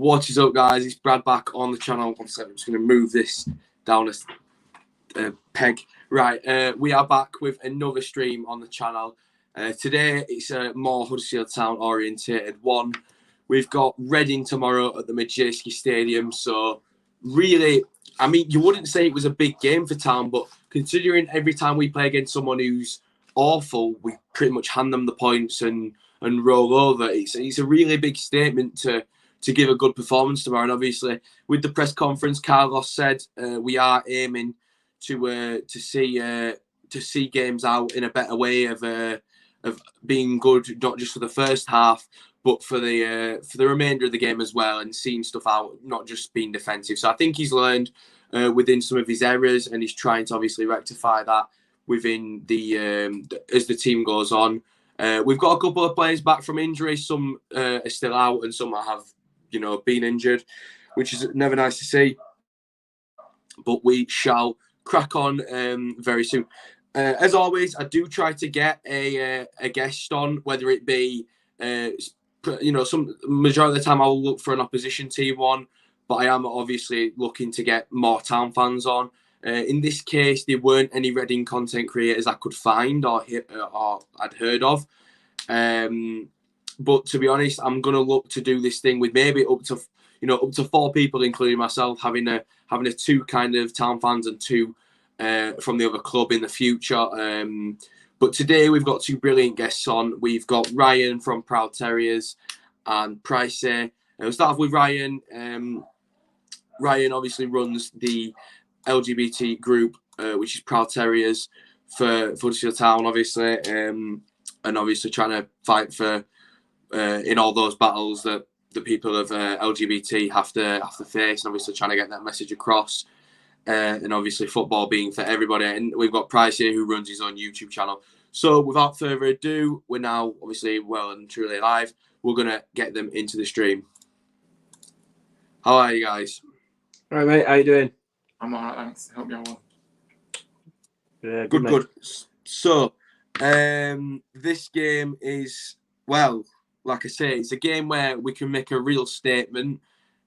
What is up, guys? It's Brad back on the channel. One second, I'm just going to move this down a peg. Right, we are back with another stream on the channel. Today, it's a more Huddersfield Town orientated one. We've got Reading tomorrow at the Majeski Stadium. So, really, I mean, you wouldn't say it was a big game for Town, but considering every time we play against someone who's awful, we pretty much hand them the points and roll over. It's a really big statement to give a good performance tomorrow. And obviously, with the press conference, Carlos said we are aiming to see games out in a better way of being good, not just for the first half, but for the remainder of the game as well, and seeing stuff out, not just being defensive. So I think he's learned within some of his errors, and he's trying to obviously rectify that within the as the team goes on. We've got a couple of players back from injury. Some are still out, and some have been injured, which is never nice to see. But we shall crack on very soon. As always, I do try to get a guest on, whether it be some majority of the time I will look for an opposition team one, but I am obviously looking to get more Town fans on. In this case, there weren't any Reading content creators I could find or I'd heard of. But to be honest, I'm gonna look to do this thing with maybe up to 4 people, including myself, having a 2 kind of Town fans and 2 from the other club in the future. But today we've got 2 brilliant guests on. We've got Ryan from Proud Terriers and Pricey. We'll start off with Ryan. Ryan obviously runs the LGBT group, which is Proud Terriers for Huddersfield Town, obviously, and obviously trying to fight for in all those battles that the people of LGBT have to face, and obviously trying to get that message across. And obviously football being for everybody. And we've got Price here, who runs his own YouTube channel. So without further ado, we're now obviously well and truly live. We're going to get them into the stream. How are you guys? All right, mate. How you doing? I'm all right, thanks. Hope you're well. Yeah, good. So this game is, well, like I say, it's a game where we can make a real statement.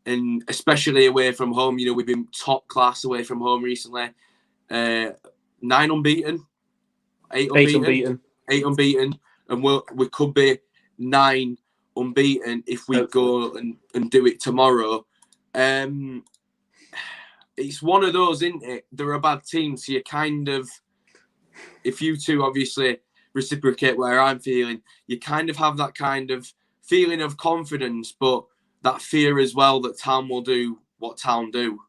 And especially away from home, we've been top class away from home recently. 9 unbeaten, 8 unbeaten, 8 unbeaten, and we could be 9 unbeaten if we go and do it tomorrow. It's one of those, isn't it? They're a bad team, so you kind of, if you two obviously reciprocate where I'm feeling, you kind of have that kind of feeling of confidence, but that fear as well that Town will do what Town do.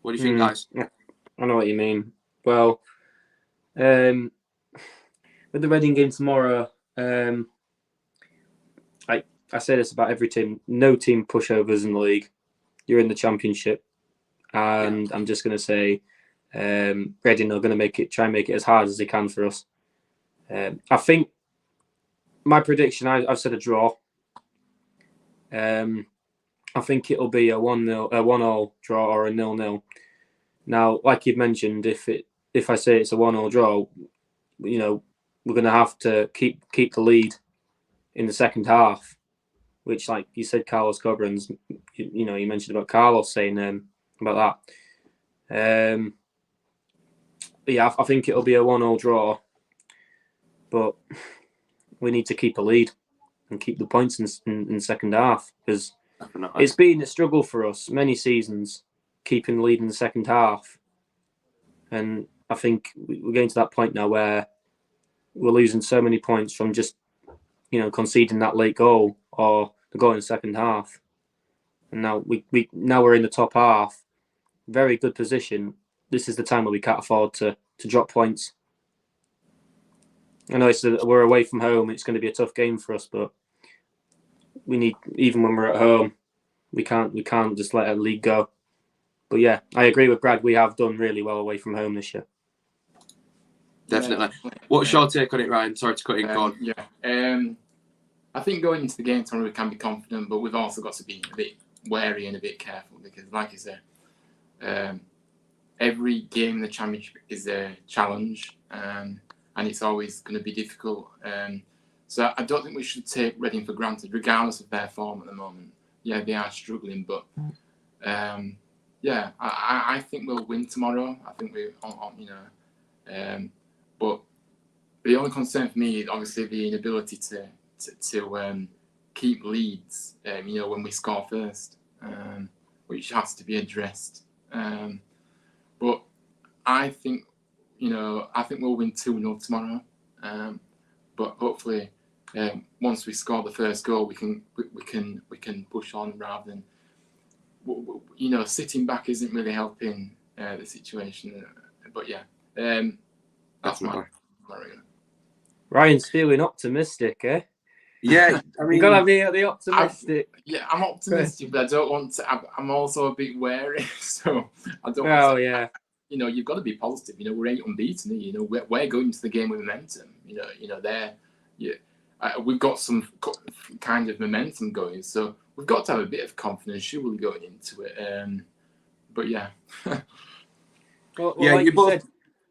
What do you think, guys? I know what you mean. Well, with the Reading game tomorrow, I say this about every team. No team pushovers in the league. You're in the Championship. And yeah. I'm just going to say Reading are going to try and make it as hard as they can for us. I think my prediction, I've said a draw. I think it'll be a 1-1 draw or a 0-0. Now, like you've mentioned, if I say it's a 1-1 draw, we're going to have to keep the lead in the second half, which, like you said, Carlos Cobrans, you mentioned about Carlos saying about that. But yeah, I think it'll be a 1-0 draw, but we need to keep a lead and keep the points in the second half, because it's been a struggle for us many seasons, keeping the lead in the second half. And I think we're getting to that point now where we're losing so many points from just, conceding that late goal or the goal in the second half. And now we're in the top half, very good position. This is the time where we can't afford to drop points. I know we're away from home. It's going to be a tough game for us, but we need, even when we're at home, we can't just let a league go. But yeah, I agree with Brad. We have done really well away from home this year. Definitely. What's your take on it, Ryan? Sorry to cut in. Go on. Yeah. I think going into the game tomorrow we can be confident, but we've also got to be a bit wary and a bit careful, because, like you said, every game in the Championship is a challenge, and it's always going to be difficult. So I don't think we should take Reading for granted, regardless of their form at the moment. yeah, they are struggling, but yeah, I think we'll win tomorrow. I think we, but the only concern for me is obviously the inability to keep leads. When we score first, which has to be addressed. But I think we'll win 2-0 tomorrow. But hopefully, once we score the first goal, we can push on rather than sitting back isn't really helping the situation. But yeah, that's my reason. Ryan's feeling optimistic, eh? Yeah, I mean, you gotta be the optimistic. I'm optimistic, but I don't want to. I'm also a bit wary, so I don't. Oh yeah. You've got to be positive. We're 8 unbeaten. We're going into the game with momentum. We've got some kind of momentum going, so we've got to have a bit of confidence, surely, going into it. But yeah. well, like you both said,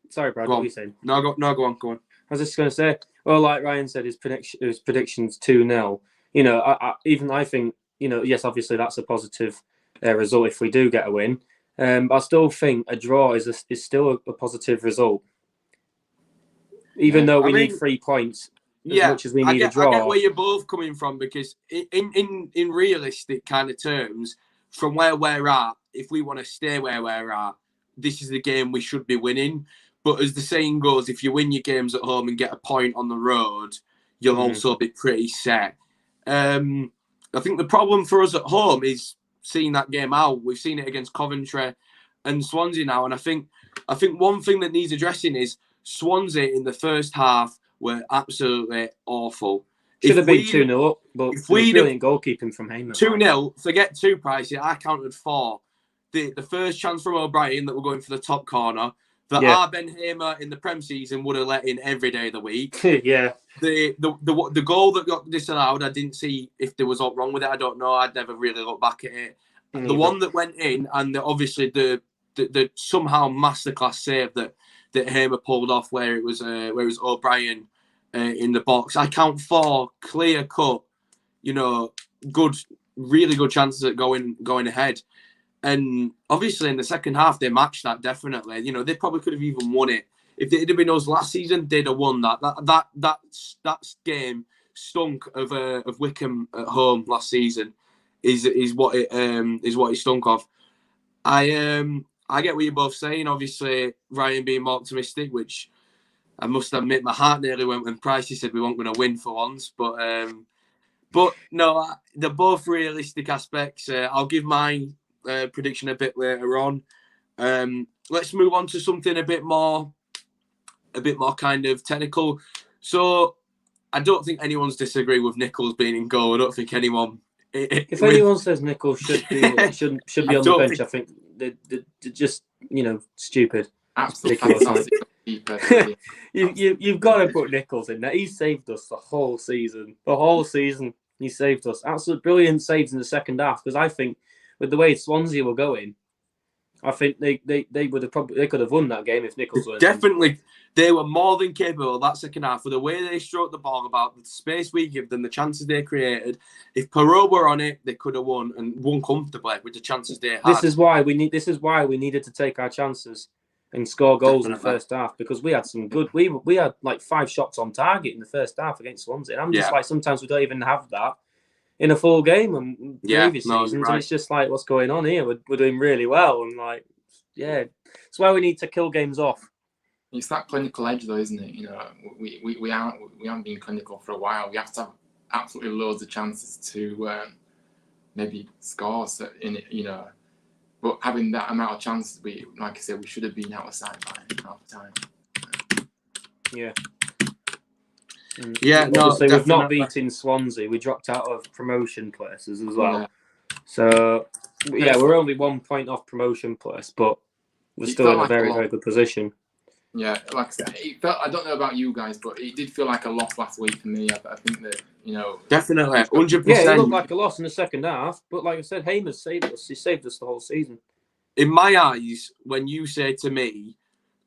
sorry, Brad. What were you saying? No, go on. I was just going to say, well, like Ryan said, his predictions 2-0. I think, yes, obviously that's a positive result if we do get a win. But I still think a draw is still a positive result, even though we need 3 points. As much as we need a draw. I get where you're both coming from, because in realistic kind of terms, from where we're at, if we want to stay where we're at, this is the game we should be winning. But as the saying goes, if you win your games at home and get a point on the road, you'll also be pretty set. I think the problem for us at home is seeing that game out. We've seen it against Coventry and Swansea now, and I think one thing that needs addressing is Swansea in the first half were absolutely awful. Should have been 2-0 up, but brilliant goalkeeping from Heyman. 2-0, forget 2 Pricey. I counted 4. The first chance from O'Brien that we're going for the top corner, that our Ben Hamer in the Prem season would have let in every day of the week. Yeah. The goal that got disallowed, I didn't see if there was what wrong with it. I don't know. I'd never really looked back at it. The one that went in, and obviously the somehow masterclass save that Hamer pulled off, where it was O'Brien in the box. I count 4 clear cut, really good chances at going ahead. And obviously in the second half they matched that definitely. They probably could have even won it. If it had been us last season, they'd have won that. That game stunk of Wickham at home last season. Is what it stunk of. I get what you're both saying. Obviously, Ryan being more optimistic, which I must admit my heart nearly went when Pricey said we weren't going to win for once. But no, they're both realistic aspects. I'll give my prediction a bit later on. Let's move on to something a bit more kind of technical. So I don't think anyone's disagreed with Nichols being in goal. I don't think anyone. If anyone says Nichols should be on the bench, I think they're just stupid. Absolutely. You've got to put Nichols in there. He saved us the whole season. He saved us. Absolute brilliant saves in the second half. Because I think with the way Swansea were going, I think they could have won that game if Nichols weren't. Definitely, they were more than capable of that second half. For the way they stroked the ball about, the space we give them, the chances they created. If Perot were on it, they could have won and won comfortably with the chances they had. This is why we needed to take our chances and score goals in the first half, because we had some good. We had like 5 shots on target in the first half against Swansea. And I'm just like, sometimes we don't even have that in a full game and previous seasons, right. And it's just like, what's going on here? We're doing really well, and it's why we need to kill games off. It's that clinical edge, though, isn't it? We haven't been clinical for a while. We have to have absolutely loads of chances to maybe score in it, But having that amount of chances, like I said, we should have been out of sight by half the time. Yeah. Yeah, no, obviously we've not beaten Swansea. We dropped out of promotion places as well. Yeah. So we're only 1 point off promotion place, but we're still in a very, very good position. Yeah, like I said, I don't know about you guys, but it did feel like a loss last week for me. I think that, definitely, 100%. Yeah, it looked like a loss in the second half, but like I said, Hamer saved us. He saved us the whole season. In my eyes, when you say to me,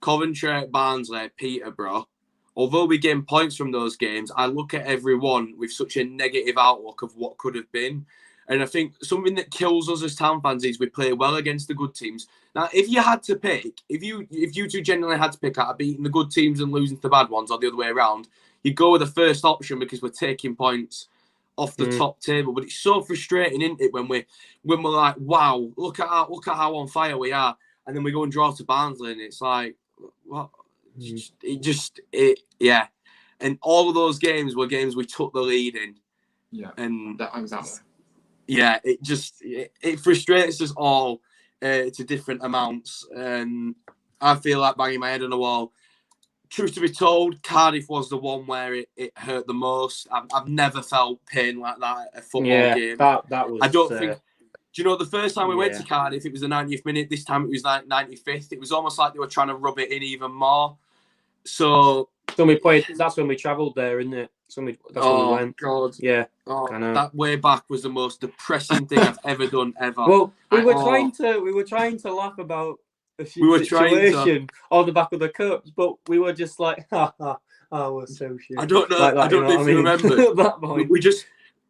Coventry, Barnsley, Peterborough, although we gain points from those games, I look at every one with such a negative outlook of what could have been. And I think something that kills us as Town fans is we play well against the good teams. Now, if you had to pick, if you two genuinely had to pick out of beating the good teams and losing to the bad ones, or the other way around, you'd go with the first option because we're taking points off the top table. But it's so frustrating, isn't it, when we're like, wow, look at how on fire we are, and then we go and draw to Barnsley, and it's like, what? Yeah. And all of those games were games we took the lead in. Yeah, and that exactly. Yeah, it frustrates us all to different amounts. And I feel like banging my head on the wall. Truth to be told, Cardiff was the one where it hurt the most. I've never felt pain like that at a football game. That was. I don't think. Do you know the first time we went to Cardiff, it was the 90th minute. This time it was like 95th. It was almost like they were trying to rub it in even more. So when we played, that's when we travelled there, isn't it? When we went. God. Yeah. That way back was the most depressing thing I've ever done ever. Well, we were trying to laugh about a situation on the back of the cups, but we were just like, we're so shit. I don't know. I don't know if you remember. That point.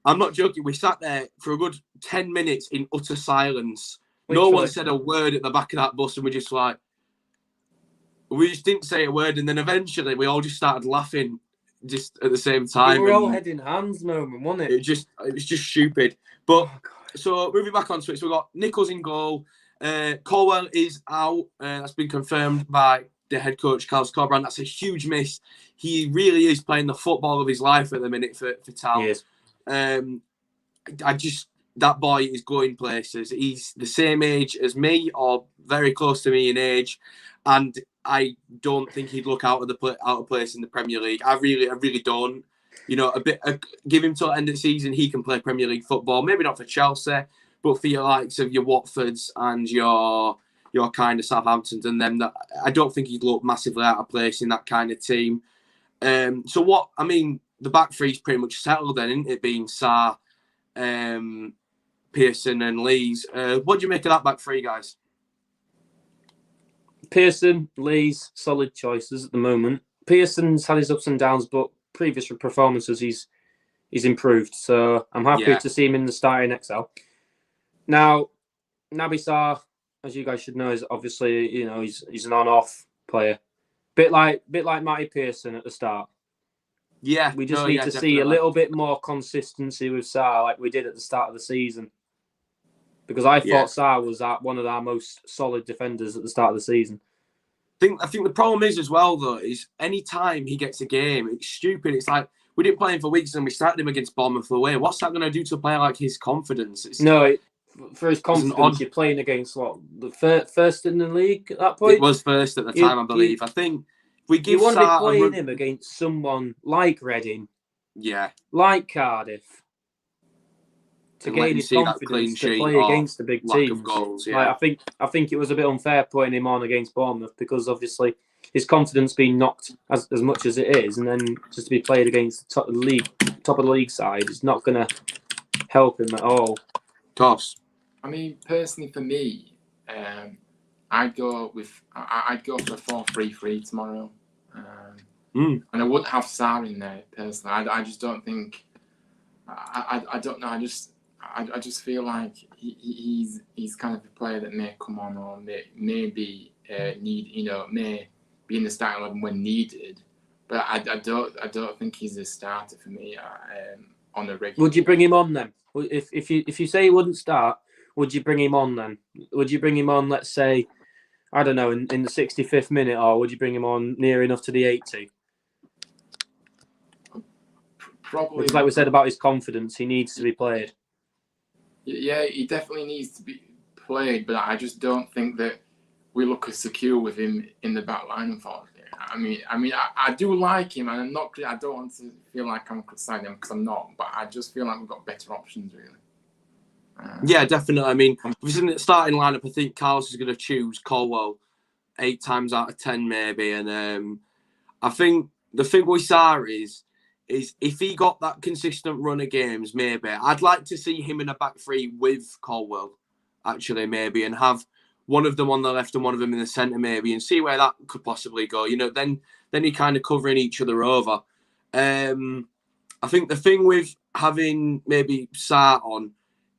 I'm not joking. We sat there for a good 10 minutes in utter silence. Literally. No one said a word at the back of that bus, and we just didn't say a word, and then eventually we all just started laughing just at the same time. We were all head in hands moment, wasn't it? It was just stupid. But so moving back onto it, so we've got Nichols in goal. Colwell is out. That's been confirmed by the head coach, Carl Scorbran. That's a huge miss. He really is playing the football of his life at the minute for Town. Yes. That boy is going places. He's the same age as me, or very close to me in age, and I don't think he'd look out of place in the Premier League. I really don't. You know, give him till the end of the season, he can play Premier League football. Maybe not for Chelsea, but for your likes of your Watfords and your kind of Southamptons and them, that I don't think he'd look massively out of place in that kind of team. The back three's pretty much settled then, isn't it? Being Sarr, Pearson and Lees. What do you make of that back three, guys? Pearson, Lees, solid choices at the moment. Pearson's had his ups and downs, but previous performances he's improved. So I'm happy to see him in the starting XL. Now, Naby Sarr, as you guys should know, is obviously, you know, he's an on-off player. Bit like Matty Pearson at the start. Yeah, we just need to see a little bit more consistency with Sarr, like we did at the start of the season. Because I thought Sarr was one of our most solid defenders at the start of the season. I think the problem is as well, though, is any time he gets a game, it's stupid. It's like we didn't play him for weeks and we started him against Bournemouth away. What's that going to do to a player like his confidence? For his confidence, you're playing against the first in the league at that point? It was first at the time, I believe. I think if we give you want to be Sarr playing him against someone like Reading, like Cardiff, to gain his confidence to play against the big teams. Goals, I think it was a bit unfair putting him on against Bournemouth because obviously his confidence being knocked as much as it is, and then just to be played against the top of the league side is not going to help him at all. Toss. I mean, personally for me, I'd go for a 4-3-3 tomorrow, and I wouldn't have Sarr in there personally. I just don't think. I don't know. I just feel like he's kind of a player that may come on or may be may be in the starting 11 when needed, but I don't think he's a starter for me on a regular. Would you bring him on then? If you say he wouldn't start, would you bring him on then? Would you bring him on? Let's say, I don't know, in the 65th minute, or would you bring him on near enough to the 80? Probably. Because like we said about his confidence, he needs to be played. Yeah, he definitely needs to be played, but I just don't think that we look as secure with him in the back line, unfortunately. I do like him, and I don't want to feel like I'm criticizing him because I'm not, but I just feel like we've got better options, really. Yeah, definitely. I mean, if it's in the starting lineup, I think Carlos is going to choose Colwell 8 times out of 10, maybe. And I think the thing with Sarr is if he got that consistent run of games, maybe I'd like to see him in a back three with Colwell, actually, maybe, and have one of them on the left and one of them in the centre, maybe, and see where that could possibly go. You know, then you're kind of covering each other over. I think the thing with having maybe Sarr on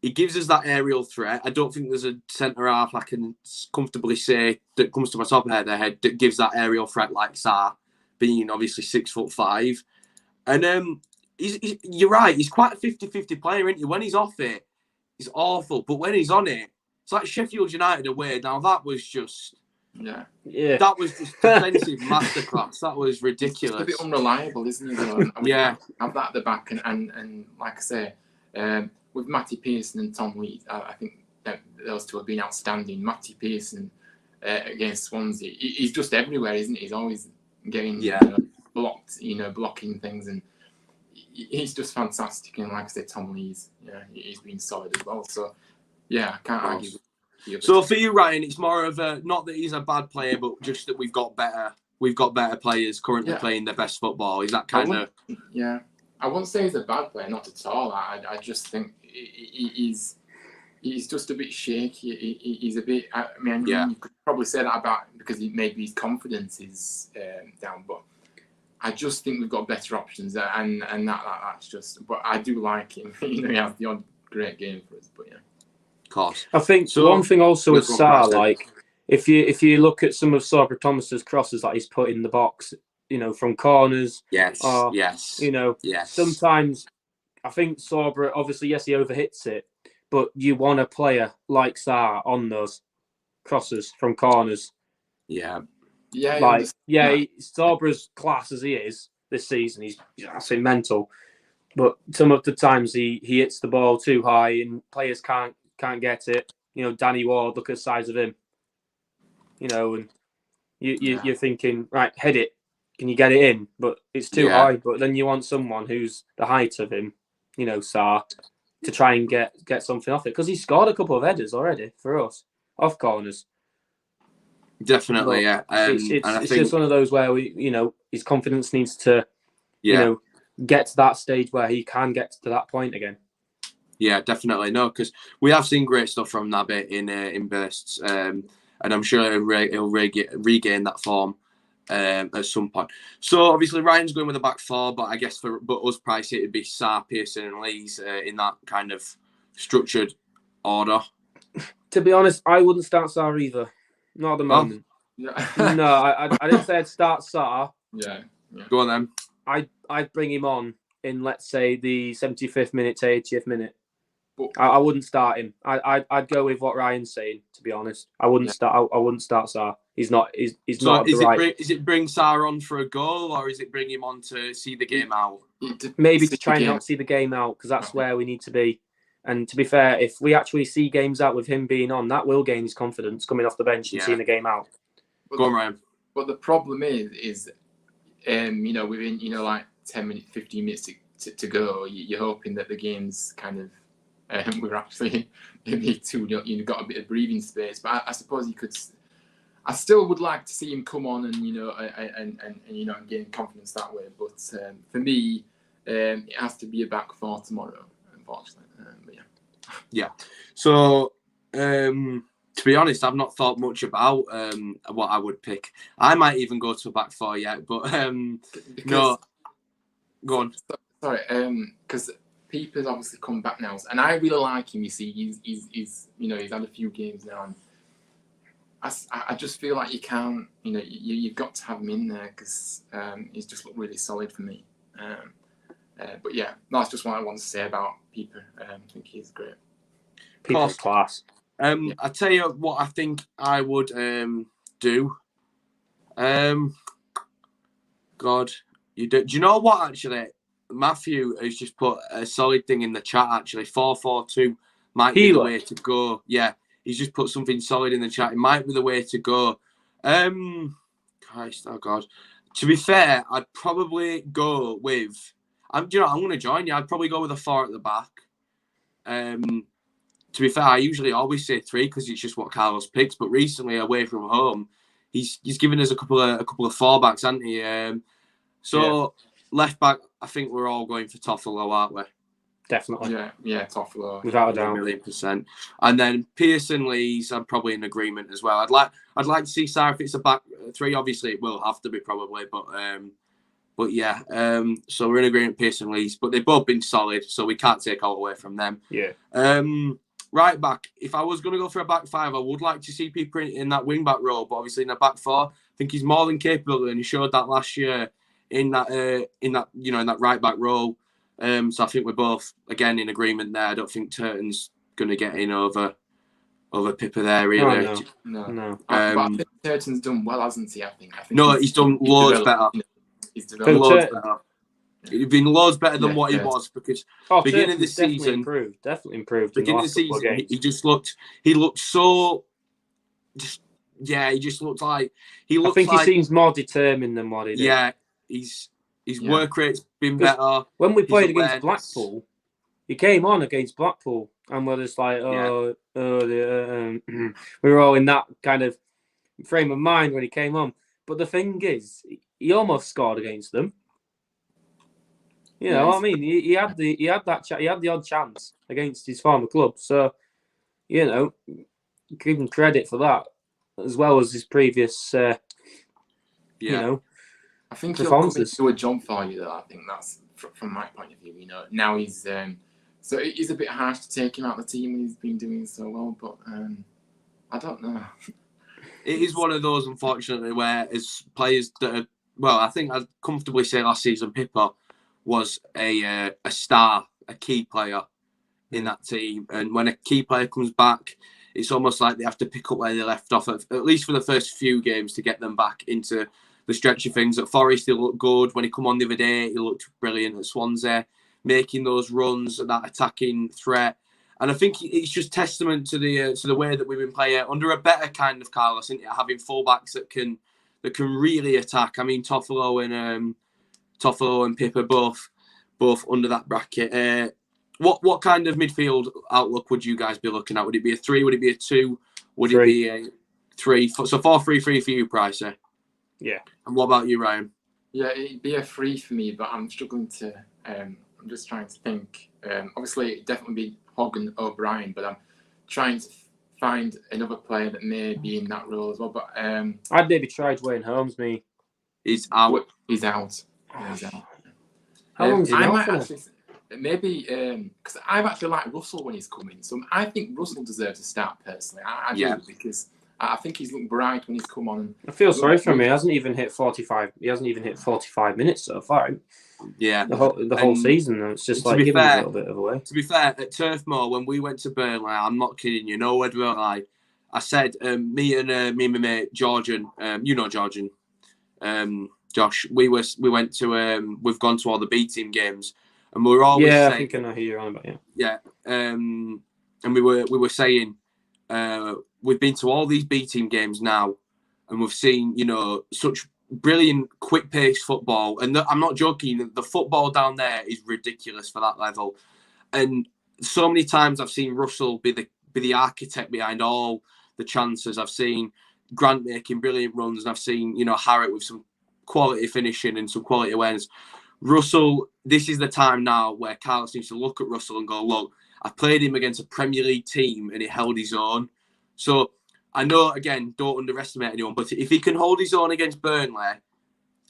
he gives us that aerial threat. I don't think there's a centre half I can comfortably say that comes to my top of the head that gives that aerial threat like Sarr, being obviously 6'5". And you're right, he's quite a 50-50 player, isn't he? When he's off it, he's awful. But when he's on it, it's like Sheffield United away. Now that was just that was just defensive masterclass. That was ridiculous. It's a bit unreliable, isn't he? Though? I mean, yeah. Have that at the back and like I say, with Matty Pearson and Tom Lees, I think that those two have been outstanding. Matty Pearson against Swansea, he's just everywhere, isn't he? He's always getting blocked, blocking things, and he's just fantastic. And like I said, Tom Lees, he's been solid as well. So I can't argue. So for you, Ryan, it's more of a not that he's a bad player, but just that we've got better players currently playing their best football. Is that kind of? Yeah, I wouldn't say he's a bad player, not at all. I just think he's just a bit shaky. He's a bit. I mean, you could probably say that about because maybe his confidence is down, but I just think we've got better options, and that's just. But I do like him. He has the odd great game for us, but Course. I think one thing also with Sarr, like if you look at some of Sabra Thomas's crosses that he's put in the box, from corners. Yes. Sometimes I think Sabra, obviously, yes, he overhits it, but you want a player like Sarr on those crosses from corners. Yeah. Sabra's class as he is this season, he's actually mental. But some of the times he hits the ball too high and players can't get it. Danny Ward, look at the size of him. And you're thinking, right, head it. Can you get it in? But it's too high. But then you want someone who's the height of him, Sarr, to try and get something off it. Because he scored a couple of headers already for us, off corners. Definitely, but it's just one of those where his confidence needs to, get to that stage where he can get to that point again. Yeah, definitely. No, because we have seen great stuff from Naby in bursts, and I'm sure he'll regain that form at some point. So obviously Ryan's going with the back four, but I guess for us, Pricey, it'd be Sarr, Pearson, and Lees in that kind of structured order. To be honest, I wouldn't start Sarr either. Not at the moment. No, I didn't say I'd start Sarr. Yeah. Go on then. I'd bring him on in, let's say, the 75th minute to 80th minute. I wouldn't start him. I'd go with what Ryan's saying. To be honest, I wouldn't start. I wouldn't start Sarr. He's not. He's not the right. Is it bring Sarr on for a goal, or is it bring him on to see the game out? Maybe to try and not see the game out, because that's where we need to be. And to be fair, if we actually see games out with him being on, that will gain his confidence coming off the bench and seeing the game out. Go on, Ryan. But the problem is within like 10 minutes, 15 minutes to go, you're hoping that the game's kind of. We're actually maybe you've got a bit of breathing space, but I suppose you could. I still would like to see him come on and and gain confidence that way. But for me, it has to be a back four tomorrow, unfortunately. Yeah. So to be honest, I've not thought much about what I would pick. I might even go to a back four yet, but no. Go on. Sorry, because. Peeper's obviously come back now, and I really like him. You see, he's had a few games now, and I just feel like you can't, you've got to have him in there because he's just looked really solid for me. But that's just what I want to say about Peeper. I think he's great. Peeper's class. I tell you what, I think I would do. God, do you know what actually? Matthew has just put a solid thing in the chat, actually. 4-4-2 might be the way to go. Yeah, he's just put something solid in the chat. It might be the way to go. Christ, oh God. To be fair, I'd probably go with... I'm going to join you. I'd probably go with a 4 at the back. To be fair, I usually always say 3 because it's just what Carlos picks. But recently, away from home, he's given us a couple of 4 backs, hasn't he? Left back, I think we're all going for Toffolo, aren't we? Definitely. Yeah, Toffolo. Without a doubt. 1,000,000%. And then Pearson, Lees, I'm probably in agreement as well. I'd like to see Sarr if it's a back 3. Obviously, it will have to be probably, but But yeah, so we're in agreement, Pearson Lees, but they've both been solid, so we can't take all away from them. Yeah. Right back, if I was going to go for a back five, I would like to see people in that wing back role, but obviously in the back four, I think he's more than capable, and he showed that last year in that right back role. So I think we're both again in agreement there. I don't think Turton's going to get in over Pippa there really. Oh, no. But I think Turton's done well, hasn't he? I think no, he's done loads better. He's developed loads better. He's been loads better than what he was, because beginning of the season, definitely improved. Beginning of the season, he looked so he just looked like he looks. I think like, he seems more determined than what he did. Yeah, his work rate's been better. When we played against Blackpool, he came on against Blackpool, and we're just like, we were all in that kind of frame of mind when he came on. But the thing is, he almost scored against them. You know what I mean? He had the odd chance against his former club. So, you know, give him credit for that, as well as his previous, you know, I think he'll come into a job for you, though. I think that's from my point of view. You know, now he's so it is a bit harsh to take him out of the team when he's been doing so well. But I don't know. It is one of those, unfortunately, where as players that are, well, I think I'd comfortably say last season Pippa was a star, a key player in that team. And when a key player comes back, it's almost like they have to pick up where they left off, at least for the first few games, to get them back into the stretch of things. At Forest, he looked good. When he come on the other day, he looked brilliant at Swansea, making those runs, that attacking threat. And I think it's just testament to the way that we've been playing under a better kind of Carlos, isn't it? Having fullbacks that can really attack. I mean, Toffolo and Pippa both under that bracket. What kind of midfield outlook would you guys be looking at? Would it be a 3? Would it be a 2? Would 3. It be a 3? So 4-3-3 for you, Pricey. Yeah. And what about you, Ryan? Yeah, it'd be a 3 for me, but I'm struggling to. I'm just trying to think. Obviously, it'd definitely be Hogg and O'Brien, but I'm trying to find another player that may be in that role as well. But I'd maybe try Dwayne Holmes. He's out. He's out. How long is he out for? Maybe because I've actually liked Russell when he's coming, so I think Russell deserves to start personally. I do, because I think he's looked bright when he's come on. I feel sorry for him. He hasn't even hit 45. He hasn't even hit 45 minutes so far. Yeah, the whole season. It's just like giving a little bit of away. To be fair, at Turf Moor when we went to Burnley, I'm not kidding you. No word will I. I said me and my mate Georgian, you know Georgian, Josh. We've gone to all the B team games. And we were always saying, I think I know who you're on about. Yeah, and we were saying we've been to all these B team games now, and we've seen such brilliant, quick paced football. And I'm not joking. The football down there is ridiculous for that level. And so many times I've seen Russell be the architect behind all the chances. I've seen Grant making brilliant runs, and I've seen Harriet with some quality finishing and some quality awareness. Russell, this is the time now where Carlos needs to look at Russell and go, look, I played him against a Premier League team and he held his own. So I know, again, don't underestimate anyone, but if he can hold his own against Burnley,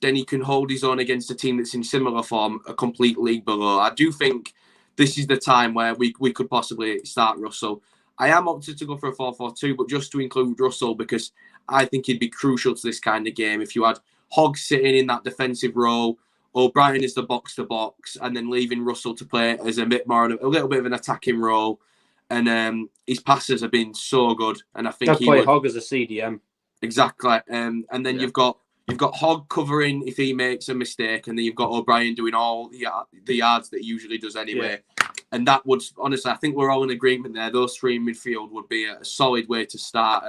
then he can hold his own against a team that's in similar form, a complete league below. I do think this is the time where we could possibly start Russell. I am opted to go for a 4-4-2, but just to include Russell, because I think he'd be crucial to this kind of game. If you had Hogg sitting in that defensive role, O'Brien is the box-to-box, and then leaving Russell to play as a little bit of an attacking role. And his passes have been so good. And I think he play Hogg as a CDM. Exactly. And then you've got Hogg covering if he makes a mistake, and then you've got O'Brien doing all the yards that he usually does anyway. Yeah. And that would, honestly, I think we're all in agreement there. Those three in midfield would be a solid way to start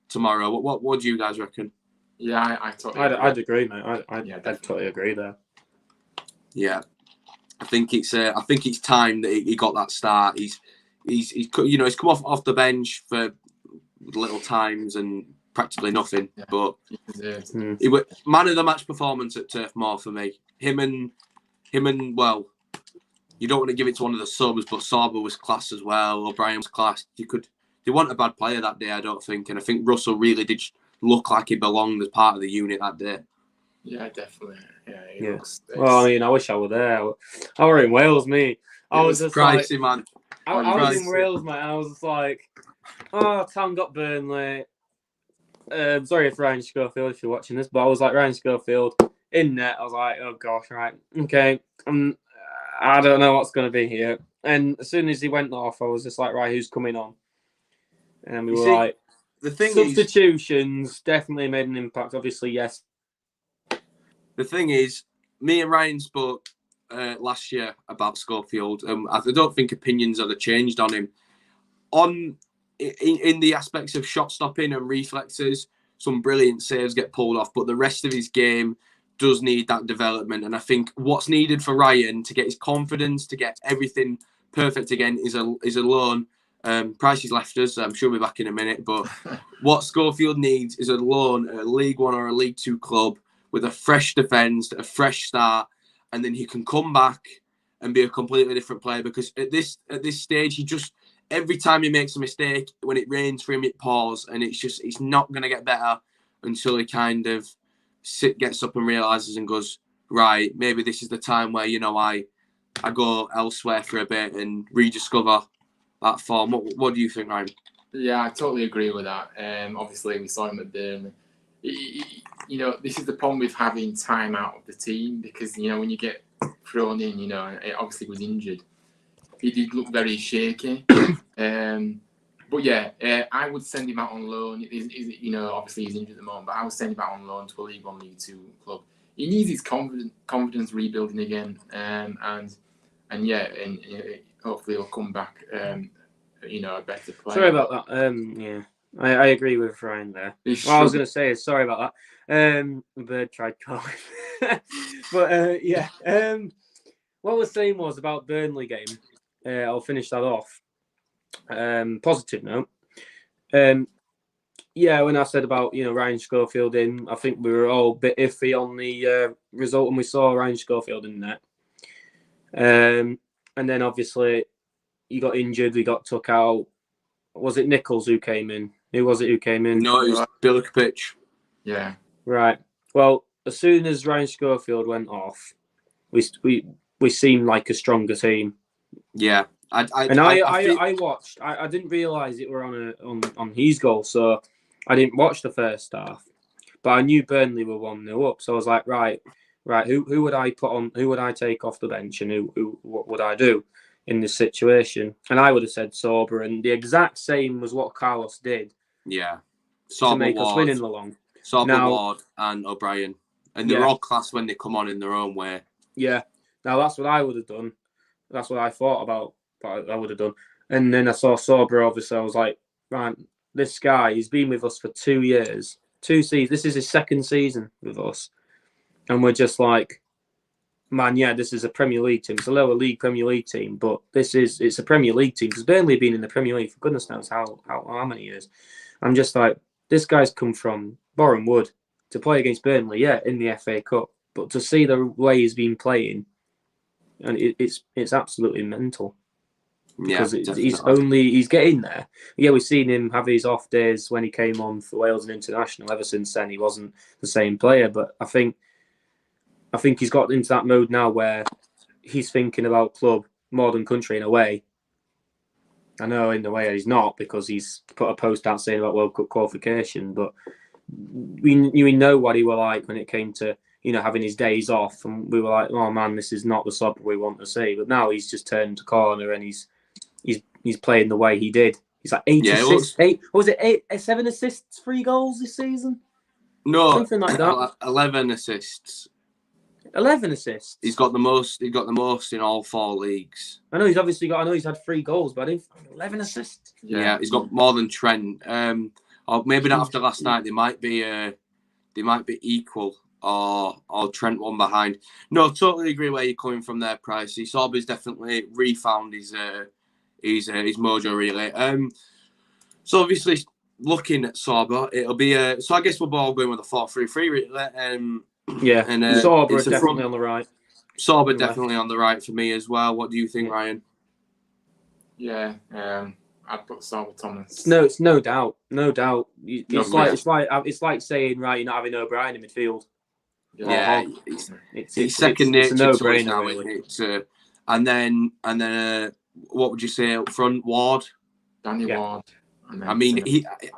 tomorrow. What do you guys reckon? Yeah, I totally agree. I'd agree, mate. I'd totally agree there. Yeah, I think it's time that he got that start. He's come off the bench for little times and practically nothing, but he was man of the match performance at Turf Moor for me. Him and well, you don't want to give it to one of the subs, but Sorba was class as well. O'Brien was class. They weren't a bad player that day, I don't think, and I think Russell really did look like he belonged as part of the unit that day. Yeah, definitely. Yeah, it Yeah. looks. Well, I mean, I wish I were there. I were in Wales, me. I was just pricey, like, man. I was in Pricey. Wales, mate, and I was just like, oh, Town got Burnley. Sorry if Ryan Schofield, if you're watching this, but I was like, Ryan Schofield in net. I was like, oh gosh, right, okay. I don't know what's going to be here. And as soon as he went off, I was just like, right, who's coming on? And we were like, the thing substitutions definitely made an impact. Obviously, yes. The thing is, me and Ryan spoke last year about Schofield. I don't think opinions are changed on him. In the aspects of shot stopping and reflexes, some brilliant saves get pulled off, but the rest of his game does need that development. And I think what's needed for Ryan to get his confidence, to get everything perfect again, is a loan. Pricey's left us, so I'm sure we'll be back in a minute. But what Schofield needs is a loan at a League One or a League Two club with a fresh defence, a fresh start, and then he can come back and be a completely different player. Because at this stage, every time he makes a mistake, when it rains for him, it pours, and it's not going to get better until he kind of gets up and realises and goes, right, maybe this is the time where, I go elsewhere for a bit and rediscover that form. What do you think, Ryan? Yeah, I totally agree with that. Obviously, we saw him at Burnley. This is the problem with having time out of the team, because, when you get thrown in, it obviously was injured. He did look very shaky. But yeah, I would send him out on loan. Obviously he's injured at the moment, but I would send him out on loan to a League One, League Two club. He needs his confidence rebuilding again, and hopefully he'll come back, a better player. Sorry about that. Yeah, I agree with Ryan there. What I was going to say is sorry about that. The bird tried calling. But yeah, what I was saying was about Burnley game. I'll finish that off. Positive note. Yeah, when I said about Ryan Schofield in, I think we were all a bit iffy on the result when we saw Ryan Schofield in net. And then obviously he got injured, we got took out. Was it Nichols who came in? Who was it who came in? No, it was Bilikovic. Yeah. Right. Well, as soon as Ryan Schofield went off, we seemed like a stronger team. Yeah. I watched. I didn't realise it were on his goal, so I didn't watch the first half. But I knew Burnley were 1-0 up, so I was like, right. Who would I put on? Who would I take off the bench, and what would I do in this situation? And I would have said Sorba, and the exact same was what Carlos did. Yeah, to make us win in the long. Sorba, Ward, and O'Brien, and they're all class when they come on in their own way. Yeah. Now that's what I would have done. That's what I thought about. But I would have done. And then I saw Sorba, obviously. I was like, right, this guy, he's been with us for 2 years. 2 seasons. This is his second season with us. And we're just like, man, yeah, this is a Premier League team. It's a lower league Premier League team, but it's a Premier League team. Because Burnley have been in the Premier League for goodness knows how many years. I'm just like, this guy's come from Boreham Wood to play against Burnley, yeah, in the FA Cup. But to see the way he's been playing, and it's absolutely mental. Because he's getting there. Yeah, we've seen him have his off days when he came on for Wales and International. Ever since then, he wasn't the same player. But I think he's got into that mode now where he's thinking about club more than country in a way. I know in a way he's not, because he's put a post out saying about World Cup qualification. But we know what he was like when it came to having his days off, and we were like, oh man, this is not the Sobber we want to see. But now he's just turned a corner and he's playing the way he did. He's like 8 assists. 7 assists, 3 goals this season? No, something like that. 11 assists. 11 assists. He's got the most. He got the most in all 4 leagues. I know he's obviously got. I know he's had 3 goals, but I didn't. 11 assists. Yeah, he's got more than Trent. Or maybe not after last night. They might be equal, or Trent one behind. No, totally agree where you're coming from there, Pricey. Sorba's definitely refound his mojo really. So obviously looking at Sorba, it'll be so I guess we're all going with a 4-3-3 really. Yeah, and Sorba definitely on the right. Sorba definitely on the right for me as well. What do you think, Ryan? Yeah, I'd put Sorba Thomas. No, it's no doubt. It's like saying, right, you're not having O'Brien in midfield. Yeah, Hogg. it's second nature it's a to us no-brainer, now, really. isn't it? And then what would you say up front, Ward? Danny Ward. I mean,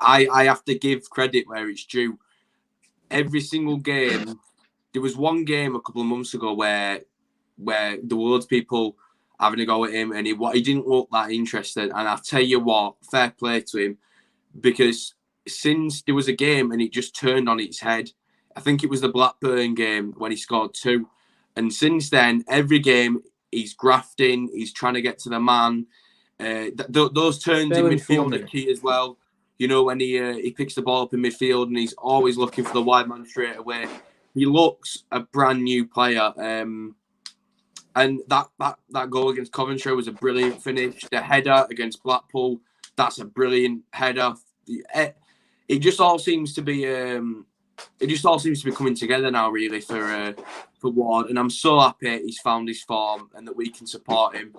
I have to give credit where it's due. Every single game, there was one game a couple of months ago where there were loads of people having a go at him, and he didn't look that interested. And I'll tell you what, fair play to him, because since there was a game and it just turned on its head. I think it was the Blackburn game when he scored 2. And since then, every game, he's grafting, he's trying to get to the man. Those turns in midfield are key as well. You know, when he picks the ball up in midfield and he's always looking for the wide man straight away. He looks a brand new player. And that goal against Coventry was a brilliant finish. The header against Blackpool, that's a brilliant header. It just all seems to be coming together now, really, for Ward. And I'm so happy he's found his form and that we can support him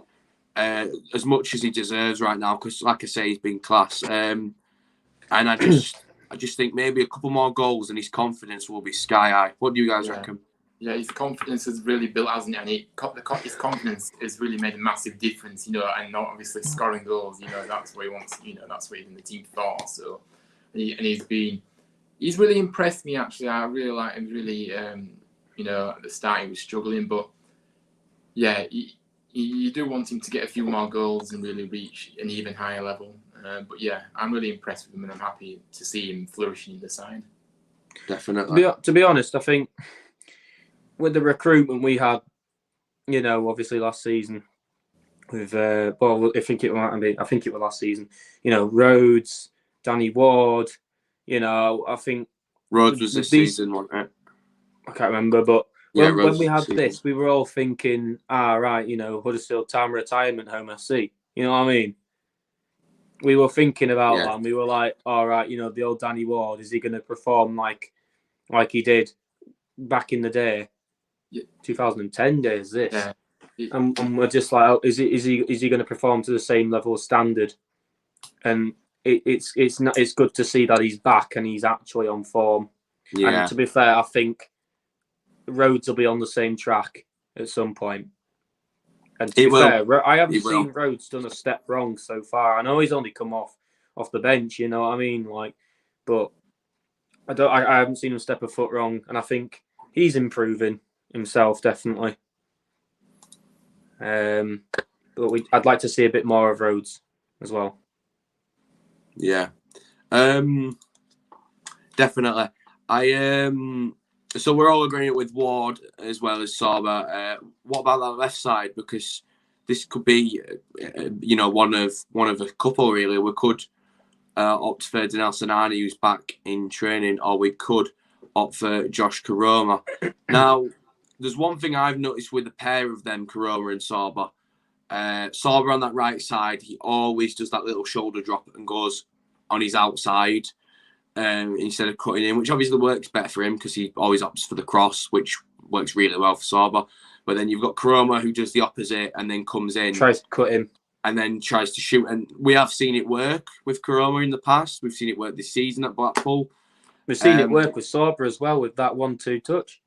as much as he deserves right now. Because, like I say, he's been class. And I just think maybe a couple more goals and his confidence will be sky high. What do you guys reckon? Yeah, his confidence has really built, hasn't it? And his confidence has really made a massive difference, you know, and not obviously scoring goals, you know, that's what he wants, you know, that's what he's in the team for. So, he's really impressed me, actually. I really like him, really, you know, at the start he was struggling, but yeah, you do want him to get a few more goals and really reach an even higher level. But yeah, I'm really impressed with him and I'm happy to see him flourishing in the side. Definitely. To be honest, I think with the recruitment we had, you know, obviously last season with I think it was last season. You know, Rhodes, Danny Ward. You know, I think Rhodes was this season, wasn't it? I can't remember, but Yeah, when we had this, we were all thinking, right, you know, Huddersfield Town retirement home FC. You know what I mean? We were thinking about that, and we were like, all right, you know, the old Danny Ward, is he going to perform like he did back in the day? 2010 days, this. Yeah. And we're just like, is he going to perform to the same level of standard? And it's good to see that he's back and he's actually on form. Yeah. And to be fair, I think Rhodes will be on the same track at some point. And to be fair, I haven't seen Rhodes done a step wrong so far. I know he's only come off the bench, you know what I mean? Like, but I haven't seen him step a foot wrong, and I think he's improving himself definitely. But I'd like to see a bit more of Rhodes as well. Yeah, definitely. So we're all agreeing with Ward as well as Sorba. What about that left side? Because this could be, you know, one of a couple really. We could opt for Danel Sinani, who's back in training, or we could opt for Josh Karoma. Now, there's one thing I've noticed with the pair of them, Karoma and Sorba. Sorba on that right side, he always does that little shoulder drop and goes on his outside instead of cutting in, which obviously works better for him because he always opts for the cross, which works really well for Sorba. But then you've got Karoma who does the opposite and then comes in, tries to cut in, and then tries to shoot. And we have seen it work with Karoma in the past. We've seen it work this season at Blackpool. We've seen it work with Sorba as well with that 1-2 touch.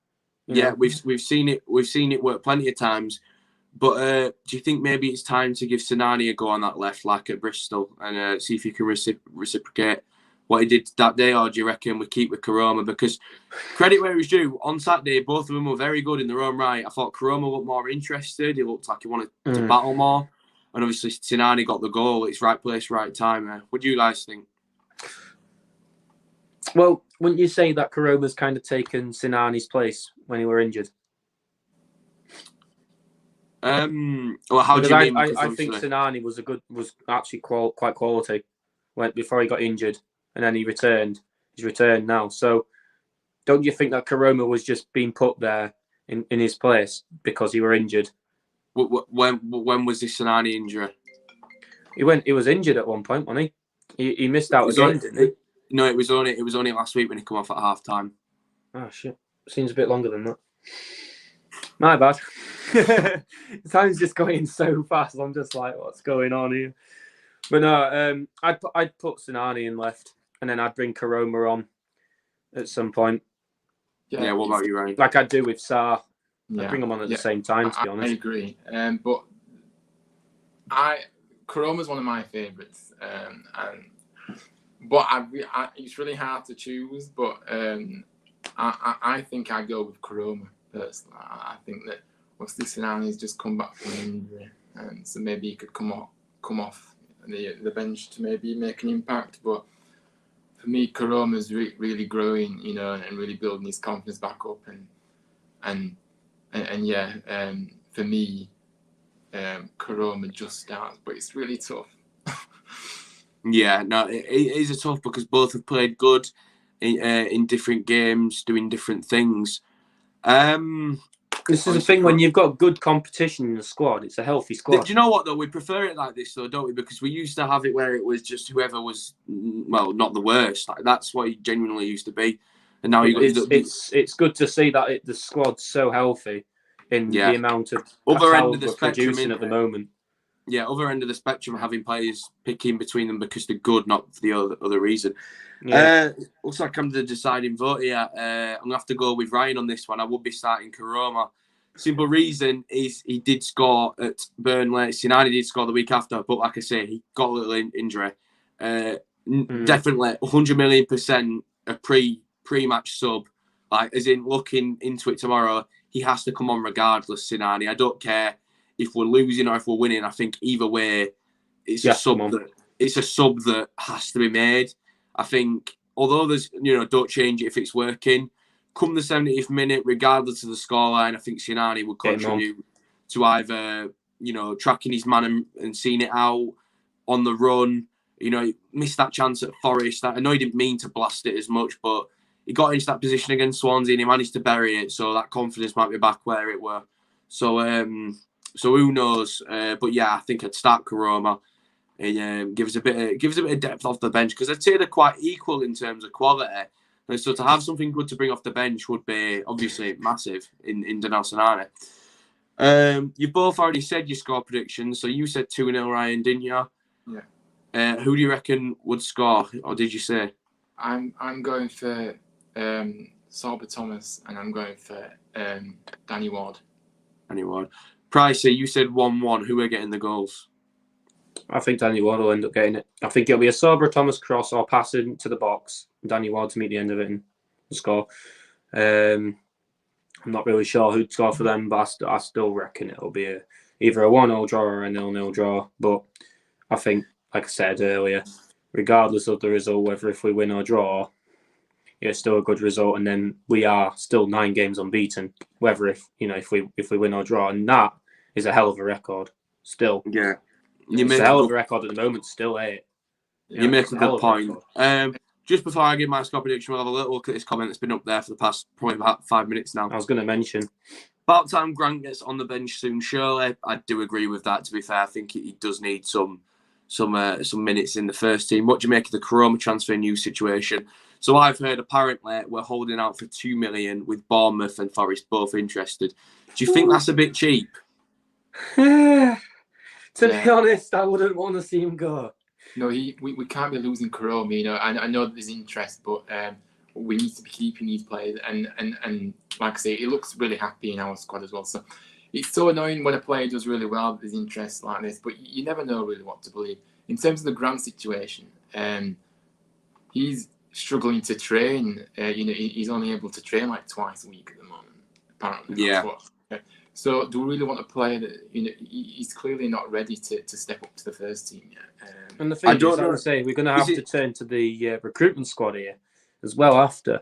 Yeah, we've seen it. We've seen it work plenty of times. But do you think maybe it's time to give Sinani a go on that left, like at Bristol, and see if he can reciprocate what he did that day, or do you reckon we keep with Karoma? Because credit where it's due, on Saturday, both of them were very good in their own right. I thought Karoma looked more interested. He looked like he wanted to battle more. And obviously, Sinani got the goal. It's right place, right time. What do you guys think? Well, wouldn't you say that Karoma's kind of taken Sinani's place when he were injured? Well, how do you mean? I think Sinani was actually quite quality before he got injured, and then he returned. He's returned now. So, don't you think that Karoma was just being put there in his place because he were injured? When was this Sinani injury? He was injured at one point, wasn't he? He missed out again, didn't he? No, it was only last week when he come off at half time. Oh shit! Seems a bit longer than that. My bad. Time's just going so fast. I'm just like, what's going on here? But no, I'd put Sinani in left, and then I'd bring Karoma on at some point. Yeah, what about you, Ryan? Like I do with Sarr. Yeah. I bring them on at the same time, to be honest. I agree. But Koroma's one of my favourites. But it's really hard to choose. But I think I go with Koroma personally. I think that Wesley Sinani's just come back from an injury, and so maybe he could come off the bench to maybe make an impact. But for me, Koroma's really growing, and really building his confidence back up, and for me, Koroma just starts, but it's really tough. Yeah, no, it is a tough because both have played good in different games, doing different things. This is the thing when you've got good competition in the squad. It's a healthy squad. Do you know what, though? We prefer it like this, though, don't we? Because we used to have it where it was just whoever was, well, not the worst. Like, that's what it genuinely used to be. And now it's good to see that the squad's so healthy in the amount of other end of the spectrum producing at the moment. Yeah, other end of the spectrum, having players picking between them because they're good, not for the other reason. Yeah. Looks like I'm the deciding vote here. I'm going to have to go with Ryan on this one. I would be starting Koroma. Simple reason is he did score at Burnley. Sinani did score the week after, but like I say, he got a little injury. Definitely 100 million% a pre-match sub. Like, as in looking into it tomorrow, he has to come on regardless, Sinani. I don't care if we're losing or if we're winning. I think either way, it's a sub that has to be made. I think, although there's, don't change it if it's working. Come the 70th minute, regardless of the scoreline, I think Sinani will contribute to either, tracking his man and seeing it out on the run. He missed that chance at Forest. I know he didn't mean to blast it as much, but he got into that position against Swansea and he managed to bury it. So that confidence might be back where it were. So who knows? But yeah, I think I'd start Koroma. And give us a bit of depth off the bench because I'd say they're quite equal in terms of quality. And so to have something good to bring off the bench would be obviously massive in Danel Sinani. You both already said your score predictions. So you said 2-0, Ryan, didn't you? Yeah. Who do you reckon would score? Or did you say? I'm going for Sorba Thomas and I'm going for Danny Ward. Danny Ward. Pricey, you said 1-1. Who are getting the goals? I think Danny Ward will end up getting it. I think it'll be a Sorba Thomas cross or pass into the box. Danny Ward to meet the end of it and score. I'm not really sure who'd score for them, but I still reckon it'll be either a 1-0 draw or a 0-0 draw. But I think, like I said earlier, regardless of the result, whether if we win or draw, it's still a good result. And then we are still 9 games unbeaten, whether if we win or draw, and that is a hell of a record. Still, yeah. It's a hell of a record at the moment, still 8. You make a good point. Just before I give my score prediction, we'll have a little look at this comment that's been up there for the past probably about 5 minutes now. I was going to mention. About time Grant gets on the bench soon, surely. I do agree with that, to be fair. I think he does need some minutes in the first team. What do you make of the Koroma transfer news situation? So I've heard apparently we're holding out for 2 million with Bournemouth and Forest both interested. Do you think that's a bit cheap? To be honest, I wouldn't want to see him go. No, we can't be losing Koroma. I know that there's interest, but we need to be keeping these players. And like I say, he looks really happy in our squad as well. So it's so annoying when a player does really well. There's interest like this, but you never know really what to believe. In terms of the Grant situation, he's struggling to train. He's only able to train like twice a week at the moment. Apparently, so do we really want a player that he's clearly not ready to step up to the first team yet? And the thing I don't want to say, we're going to have to turn to the recruitment squad here as well after,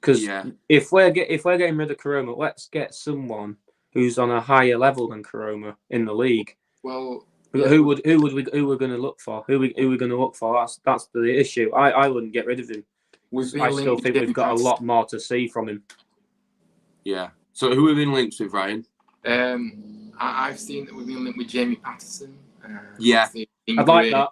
because if we're getting rid of Koroma, let's get someone who's on a higher level than Koroma in the league. Well, who we're going to look for? Who we going to look for? That's the issue. I wouldn't get rid of him. I still think we've got a lot more to see from him. Yeah. So who have been linked with, Ryan? I've seen that we've been linked with Jamie Patterson. I'd like that.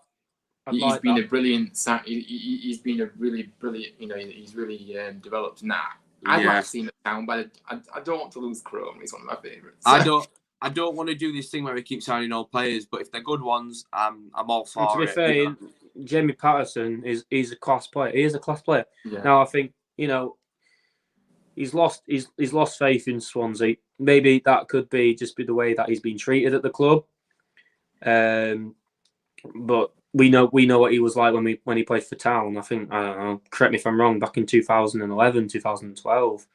He's been a brilliant. He's been a really brilliant. He's really developed in that. I'd like to see him at town, but I don't want to lose Chrome. He's one of my favourites. I don't want to do this thing where we keep signing old players, but if they're good ones, I'm all for it. To be fair, Jamie Patterson he's a class player. He is a class player. Yeah. Now I think he's lost faith in Swansea. Maybe that could be the way that he's been treated at the club. But we know what he was like when he played for Town. I think, I don't know, correct me if I'm wrong, back in 2011, 2012.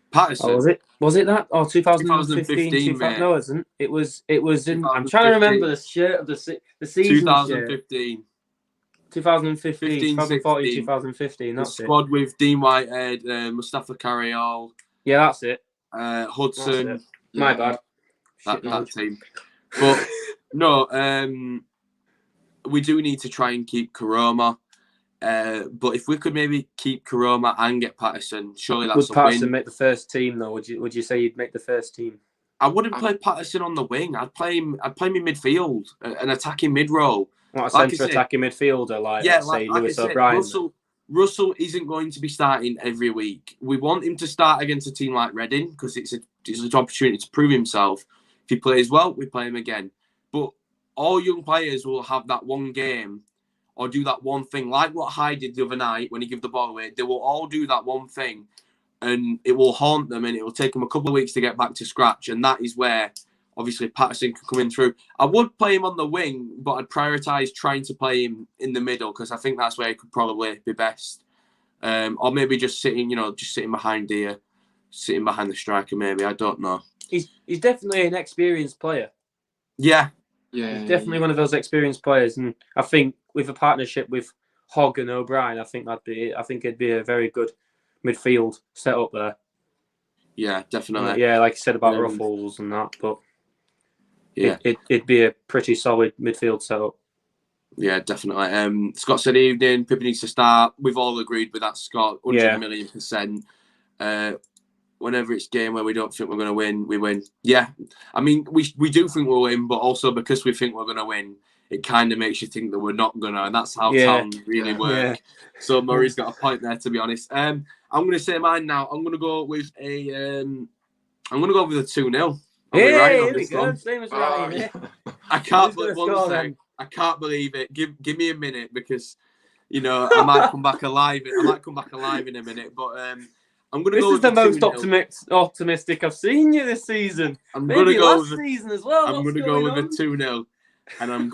Patterson. Oh, was it that? Oh, 2015, mate. no, it isn't. It was in. I'm trying to remember the shirt of the season 2015. Shirt. 2015, 2014, 16. 2015. The That's squad with Dean Whitehead, Mustafa Carriol. Yeah, that's it. Hudson. That's it. My bad. That team. But no, we do need to try and keep Karoma. But if we could maybe keep Karoma and get Patterson, surely that's would Patterson win. make the first team though? Would you say he'd make the first team? I wouldn't play Patterson on the wing. I'd play him in midfield, an attacking mid role. What, a centre attacking midfielder, say Lewis O'Brien. Russell isn't going to be starting every week. We want him to start against a team like Reading because it's an opportunity to prove himself. If he plays well, we play him again. But all young players will have that one game or do that one thing, like what Hyde did the other night when he gave the ball away. They will all do that one thing, and it will haunt them, and it will take them a couple of weeks to get back to scratch. And that is where, obviously, Patterson can come in through. I would play him on the wing, but I'd prioritise trying to play him in the middle because I think that's where he could probably be best. Or maybe just sitting behind the striker. Maybe, I don't know. He's definitely an experienced player. Yeah. He's definitely one of those experienced players, and I think with a partnership with Hogg and O'Brien, I think it'd be a very good midfield setup there. Yeah, definitely. Yeah, like you said about Ruffles and that, but yeah, it'd be a pretty solid midfield setup. Yeah, definitely. Scott said evening. Pippa needs to start. We've all agreed with that, Scott. 100,000,000%. Whenever it's a game where we don't think we're going to win, we win. Yeah, I mean, we do think we'll win, but also because we think we're going to win, it kind of makes you think that we're not going to, and that's how Town really work. Yeah. So Murray's got a point there, to be honest. I'm going to say mine now. I'm going to go with a 2-0. Here we go. Same as Ryan. I can't believe it. Give me a minute because I might come back alive. In a minute, but I'm going to go. This is the most optimistic I've seen you this season. Maybe last season as well. I'm going to go with a 2-0, and I'm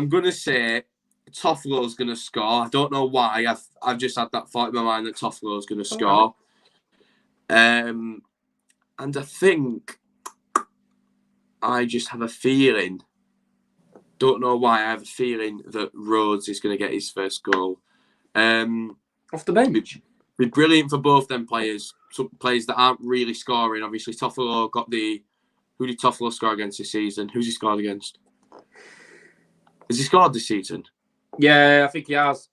going to say Toffolo's going to score. I don't know why. I've just had that thought in my mind that Toffolo's going to score. And I think I just have a feeling. Don't know why. I have a feeling that Rhodes is going to get his first goal. Off the bench. Be brilliant for both them players. Some players that aren't really scoring. Obviously, Toffolo got the. Who did Toffolo score against this season? Who's he scored against? Has he scored this season? Yeah, I think he has.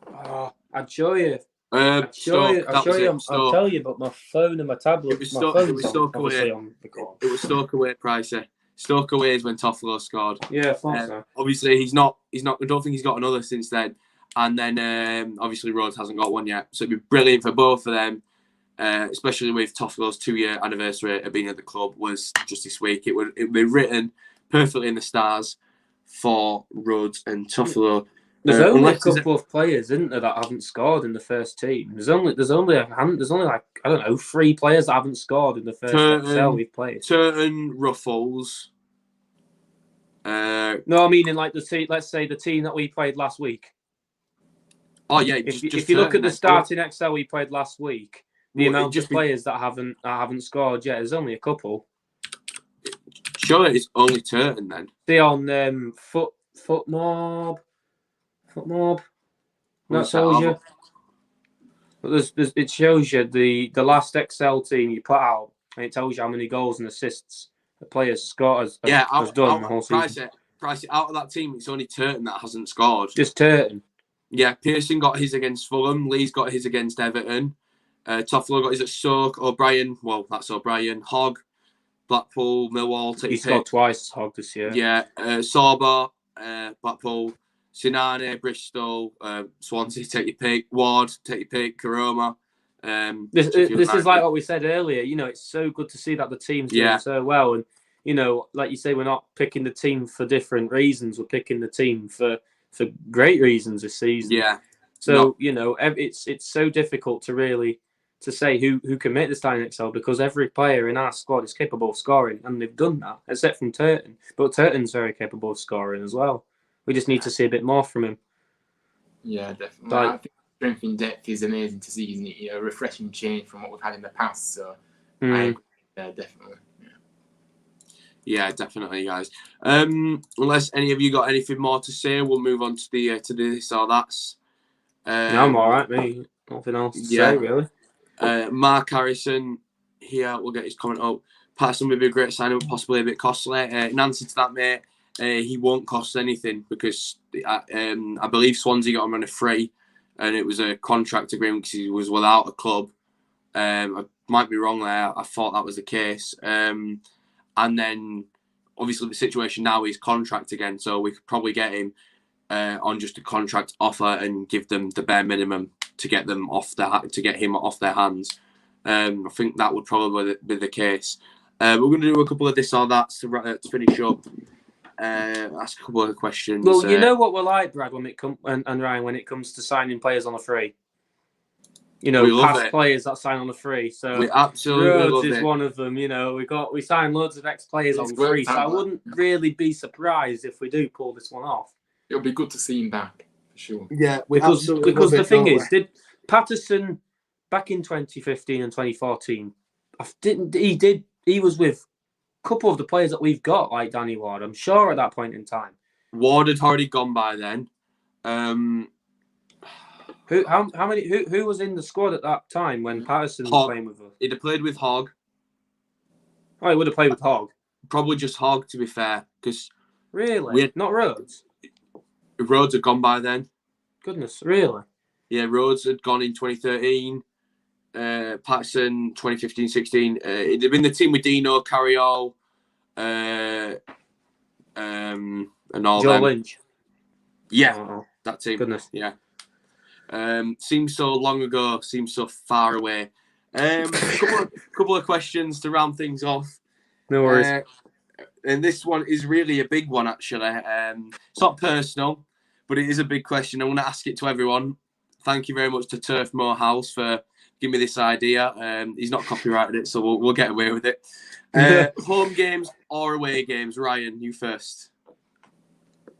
Oh, I'd show you. I'll tell you, but my phone and my tablet. It was Stoke away. It was Stoke away, Pricey. Stoke away is when Toffolo scored. Yeah, I thought so. Obviously, he's not. I don't think he's got another since then. And then obviously Rhodes hasn't got one yet. So it'd be brilliant for both of them, especially with Toffolo's 2-year anniversary of being at the club was just this week. It would be written perfectly in the stars for Rhodes and Toffolo. There's only a couple of players, isn't there, that haven't scored in the first team. There's only like, I don't know, 3 players that haven't scored in the first XL we've played. Turton, Ruffles. No, I mean in like the team. Let's say the team that we played last week. Oh yeah, if you look at the starting XL we played last week, the amount of players that haven't scored yet, there's only a couple. Surely it's only Turton then. See on foot mob. That shows you. But it shows you the last XL team you put out, and it tells you how many goals and assists the players scored has done the whole season. Pricey, out of that team, it's only Turton that hasn't scored. Just Turton. Yeah, Pearson got his against Fulham. Lee's got his against Everton. Toffolo got his at Stoke. O'Brien, well, that's O'Brien. Hogg, Blackpool, Millwall. He scored twice, Hogg, this year. Yeah, Sorba, Blackpool, Sinane, Bristol, Swansea, take your pick. Ward, take your pick. Karoma. This is like what we said earlier. It's so good to see that the team's doing so well. And, like you say, we're not picking the team for different reasons. We're picking the team for great reasons this season. Yeah. So, it's so difficult to really to say who can make the starting XL, because every player in our squad is capable of scoring, and they've done that, except from Turton. But Turton's very capable of scoring as well. We just need to see a bit more from him. Yeah, definitely. I think strength in depth is amazing to see, isn't it? A refreshing change from what we've had in the past. So I agree. Definitely. Yeah, definitely, guys. Unless any of you got anything more to say, we'll move on to the this or that's. No, I'm all right, mate. Nothing else to say, really. Mark Harrison here, we'll get his comment up. Patterson would be a great signing, but possibly a bit costly. In answer to that, mate, he won't cost anything because I believe Swansea got him on a free, and it was a contract agreement because he was without a club. I might be wrong there. I thought that was the case. And then, obviously, the situation now is contract again, so we could probably get him on just a contract offer and give them the bare minimum to get them to get him off their hands. I think that would probably be the case. We're going to do a couple of this or that to finish up. Ask a couple of questions. Well, you know what we're like, Brad, when it and Ryan, when it comes to signing players on a free. You know, past players that sign on a free. So we absolutely Rhodes love is it. one of them. You know, we signed loads of ex-players on free, so I wouldn't really be surprised if we do pull this one off. It'll be good to see him back, for sure. Yeah, because the thing is, did Patterson back in 2015 and 2014? He was with a couple of the players that we've got, like Danny Ward. I'm sure at that point in time. Ward had already gone by then. Who was in the squad at that time when Patterson was playing with us? He'd have played with Hogg. Oh, he would have played with Hogg. Probably just Hogg, to be fair, because not Rhodes. Rhodes had gone by then. Goodness, really? Yeah, Rhodes had gone in 2013. Patterson 2015-16. It'd have been the team with Dino, Carriol, and all Joe them. Lynch. Yeah, that team. Goodness. Yeah. Seems so long ago, seems so far away. Couple of questions to round things off. No worries. And this one is really a big one, actually. It's not personal, but it is a big question. I want to ask it to everyone. Thank you very much to Turf Morehouse for giving me this idea. He's not copyrighted it, so we'll get away with it. Home games or away games? Ryan, you first.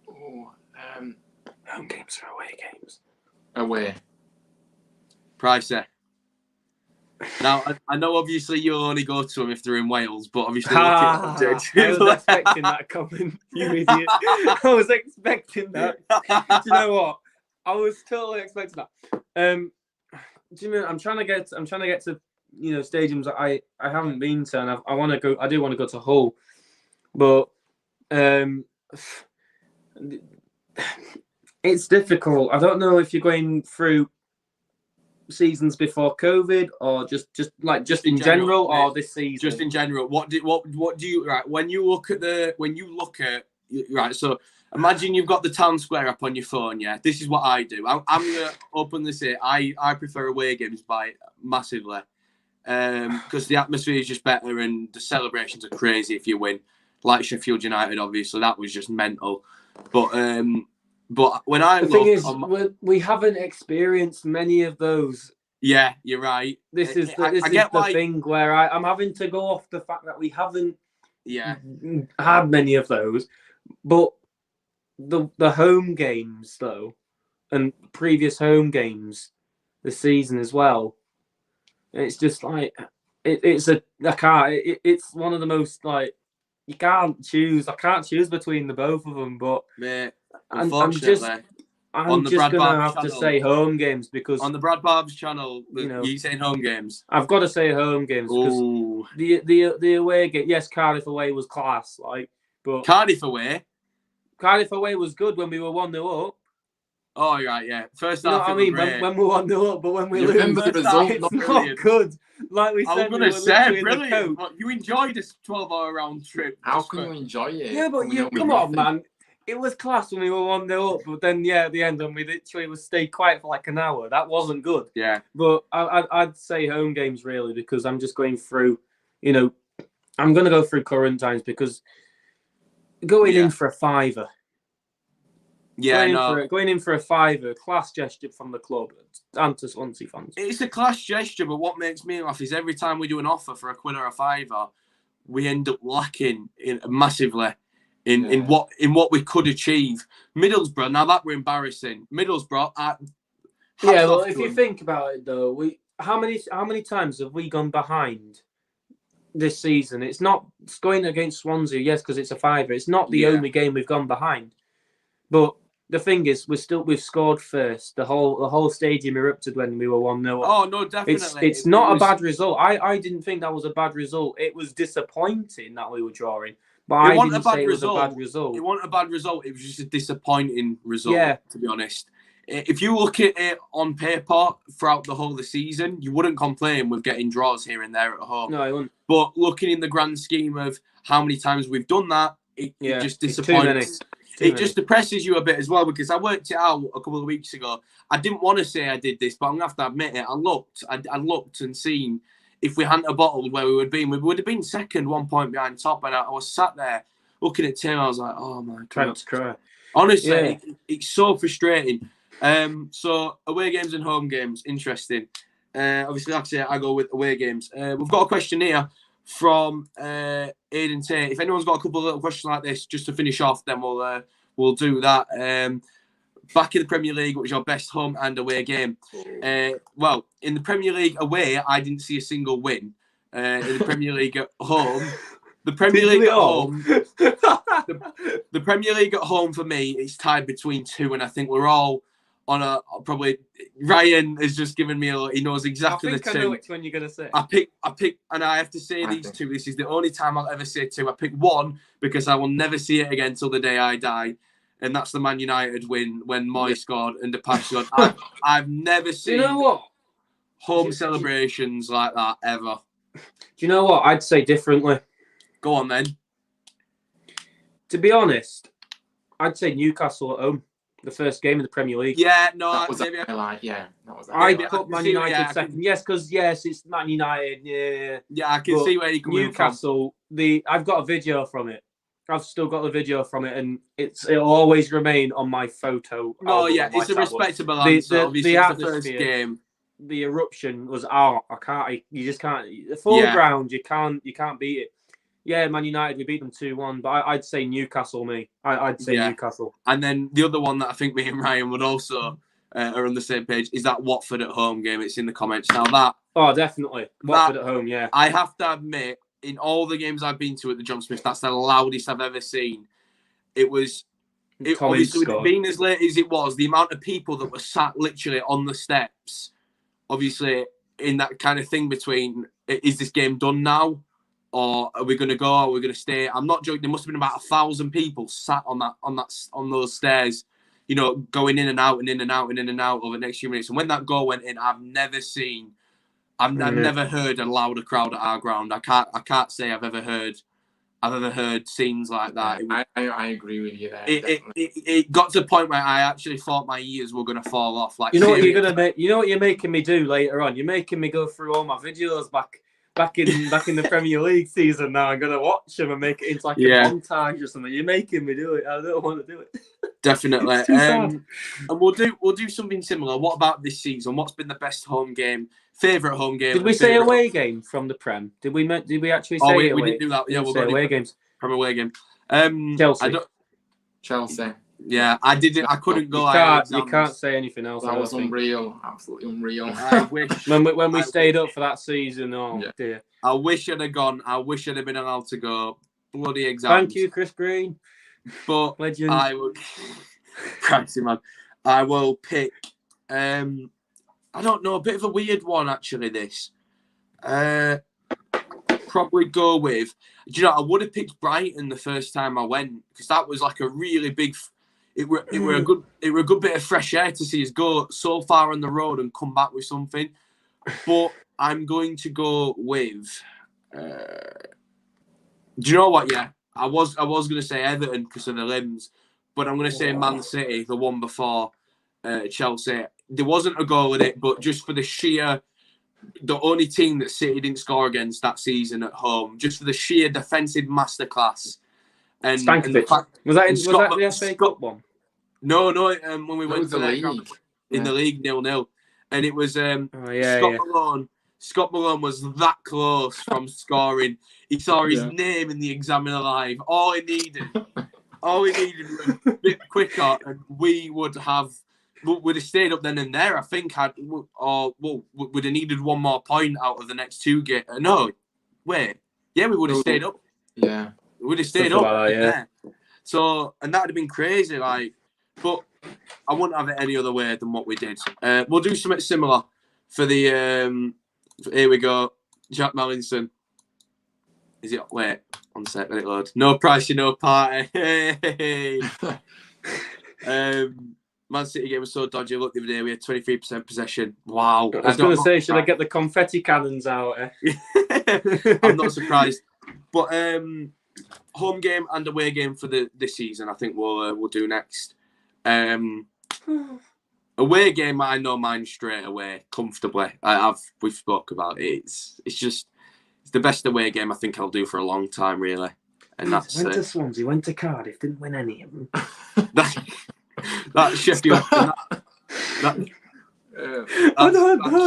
Home games or away games? Away. Pricey. Now, I know obviously you'll only go to them if they're in Wales, but obviously... I was expecting that comment, you idiot. I was expecting that. Do you know what? I was totally expecting that. Do you know, I'm trying to get to stadiums that I haven't been to, and I want to go. I do want to go to Hull, but it's difficult. I don't know if you're going through seasons before COVID or just in general or this season. Just in general. What do you when you look at right? So imagine you've got the town square up on your phone. Yeah, this is what I do. I'm gonna openly say I prefer away games by massively, because the atmosphere is just better and the celebrations are crazy if you win. Like Sheffield United, obviously that was just mental. But when I we haven't experienced many of those. Yeah, you're right. This is the thing where I'm having to go off the fact that we haven't had many of those. But the home games though, and previous home games this season as well, it's just like it's one of the most like you can't choose. I can't choose between the both of them, but mate, unfortunately, I'm just gonna have to say home games because on the Brad Barb's channel, you saying home games. I've got to say home games because the away game. Yes, Cardiff away was class, but Cardiff away was good when we were 1-0 up. Oh right, yeah. First half, I mean, when we're 1-0 up, but when we lose, remember the result, it's not good. Like we said, I was going to say, brilliant. But you enjoyed this 12-hour round trip. How can you enjoy it? Yeah, but come on, man. It was class when we were 1-0 up, but then at the end, when we literally stayed quiet for like an hour, that wasn't good. Yeah. But I'd say home games really because I'm just going through. I'm going to go through current times because going in for a fiver. Yeah, going in for a fiver, class gesture from the club and to Swansea fans. It's a class gesture, but what makes me laugh is every time we do an offer for a quid or a fiver, we end up lacking massively in what we could achieve. Middlesbrough, now that we're embarrassing. Middlesbrough, well, if you think about it though, how many times have we gone behind this season? It's going against Swansea, yes, because it's a fiver. It's not the only game we've gone behind. But the thing is, we've scored first. The whole stadium erupted when we were 1-0. Oh no, definitely. It's not a bad result. I didn't think that was a bad result. It was disappointing that we were drawing, but I didn't say it was a bad result. It wasn't a bad result. It was just a disappointing result. Yeah. To be honest, if you look at it on paper throughout the whole of the season, you wouldn't complain with getting draws here and there at home. No, I wouldn't. But looking in the grand scheme of how many times we've done that, it just disappoints. It just depresses you a bit as well, because I worked it out a couple of weeks ago. I didn't want to say I did this, but I'm going to have to admit it. I looked and seen if we hadn't bottled where we would have been second, 1 point behind top. And I was sat there looking at Tim. I was like, oh my God. Try not to cry. Honestly, it's so frustrating. So away games and home games, interesting. Obviously, like I say, I go with away games. We've got a question here from Aidan Tate. If anyone's got a couple of little questions like this, just to finish off, then we'll do that. Back in the Premier League, what was your best home and away game? Well, in the Premier League away, I didn't see a single win. In the Premier League at home, the Premier League at home for me, it's tied between two, and I think we're all on a probably. Ryan has just given me he knows exactly the two. I know which one you're gonna say. I pick, and I have to say these two. This is the only time I'll ever say two. I pick one because I will never see it again till the day I die, and that's the Man United win when Moy scored and Depay scored. I've never seen. You know what? Home celebrations like that ever. Do you know what? I'd say differently. Go on then. To be honest, I'd say Newcastle at home. The first game of the Premier League. Yeah, no, that was that was. I'd put Man United second. Yes, because it's Man United. Yeah, I can see where you're coming Newcastle. I've got a video from it. I've still got the video from it, and it'll always remain on my photo. Oh yeah, it's a respectable answer. Obviously, it's the first game. The eruption was art. You just can't. The foreground, you can't beat it. Yeah, Man United, we beat them 2-1, but I'd say Newcastle, I'd say Newcastle. And then the other one that I think me and Ryan would also are on the same page is that Watford at home game. It's in the comments. Now that... Oh, definitely. Watford at home, yeah. I have to admit, in all the games I've been to at the John Smith, that's the loudest I've ever seen. Obviously, being as late as it was, the amount of people that were sat literally on the steps, obviously, in that kind of thing between, is this game done now? Or are we going to go? Are we going to stay? I'm not joking. There must have been about 1,000 people sat on those stairs, going in and out and in and out and in and out over the next few minutes. And when that goal went in, I've never heard a louder crowd at our ground. I can't say I've ever heard scenes like that. I agree with you there. It got to the point where I actually thought my ears were going to fall off. Like, you know what you're gonna make? You know what you're making me do later on? You're making me go through all my videos back in the Premier League season. Now I'm gonna watch them and make it into like a montage or something. You're making me do it. I don't want to do it. Definitely. And we'll do something similar. What about this season? What's been the best home game? Favourite home game? Did we say away game from the Prem? Did we actually say away? We didn't do that. Yeah, we'll go away games from away game. Chelsea. Yeah, I didn't. I couldn't go. You can't say anything else. That was unreal. Absolutely unreal. I wish when we stayed up for that season. Oh dear. I wish I'd have gone. I wish I'd have been allowed to go. Bloody exams. Thank you, Chris Green. But legend. I would. Pricey, man. I will pick. I don't know. A bit of a weird one actually. This. Probably go with. Do you know? I would have picked Brighton the first time I went, because that was like a really big. It were a good bit of fresh air to see us go so far on the road and come back with something. But I'm going to go with. Do you know what? Yeah, I was going to say Everton because of the limbs, but I'm going to say Man City, the one before Chelsea. There wasn't a goal in it, but just for the only team that City didn't score against that season at home, just for the sheer defensive masterclass. And was that the FA Cup one? No. When we That went was to the their league. ground in the league 0-0, and it was Oh, yeah, Scott yeah. Malone. Scott Malone was that close from scoring. He saw his Yeah. name in the Examiner Live. All he needed was a bit quicker, and we would have stayed up then and there. I think we'd have needed one more point out of the next two games. No, wait, yeah, we would have stayed up. Yeah. We would have stayed Something up. like that, yeah. So, and that would have been crazy. Like, but I wouldn't have it any other way than what we did. We'll do something similar for the. Here we go. Jack Mallinson. Is it? Wait, one sec. Let it load. No pricey, no party. Hey. Man City game was so dodgy. Look, the other day we had 23% possession. Wow. I was going to say, should I get the confetti cannons out? I'm not surprised. But home game and away game for this season, I think we'll do next. Away game, I know mine straight away, comfortably. We've spoke about it. It's the best away game I think I'll do for a long time, really. And that's went to Swansea, went to Cardiff, didn't win any of them. That's Sheffield. That's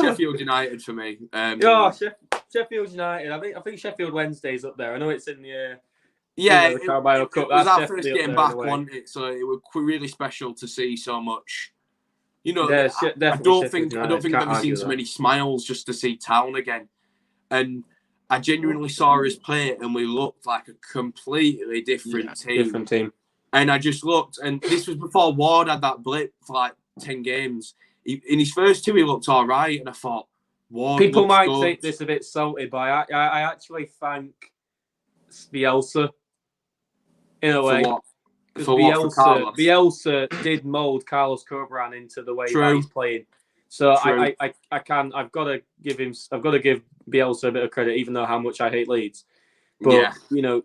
Sheffield United for me. Sheffield United. I think Sheffield Wednesday's up there. I know it's in the the Carabao Cup. It was our first game back, wasn't it? So it was really special to see so much. You know, I don't think I've ever seen so many smiles just to see Town again. And I genuinely saw us play, and we looked like a completely different team. And I just looked, and this was before Ward had that blip for like 10 games. In his first two, he looked all right, and I thought, Ward. People might take this a bit salty, but I actually thank Bielsa in a way. Because Bielsa did mould Carlos Corberán into the way that he's playing. So I've got to give Bielsa a bit of credit, even though how much I hate Leeds. But you know,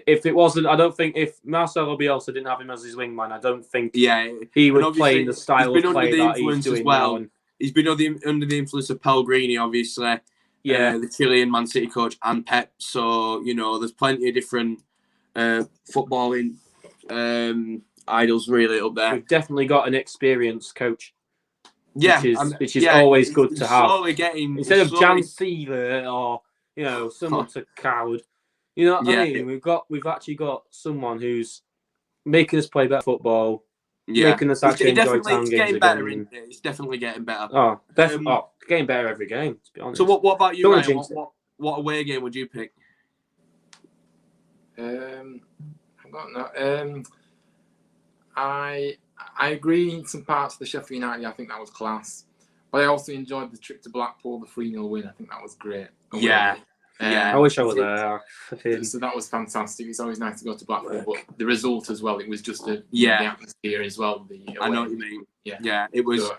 if it wasn't, I don't think if Marcelo Bielsa didn't have him as his wingman, I don't think he would play the style of play that he's doing now. And he's been under the influence of Pellegrini, obviously. The Chilean Man City coach and Pep. So you know, there's plenty of different footballing idols really up there. We've definitely got an experienced coach. Yeah, which is always good to have. Instead of Jan Seaver or someone to coward. You know what I mean? We've actually got someone who's making us play better football. Making us actually enjoy Town games again. It's definitely getting better. Oh, definitely. Getting better every game. To be honest. So what about you, Ryan? What away game would you pick? I've got no. I agree in some parts of the Sheffield United. I think that was class, but I also enjoyed the trip to Blackpool, the 3-0 win. I think that was great. I wish I was there. So that was fantastic. It's always nice to go to Blackpool, but the result as well. It was just the atmosphere as well. I know what you mean. Yeah. It was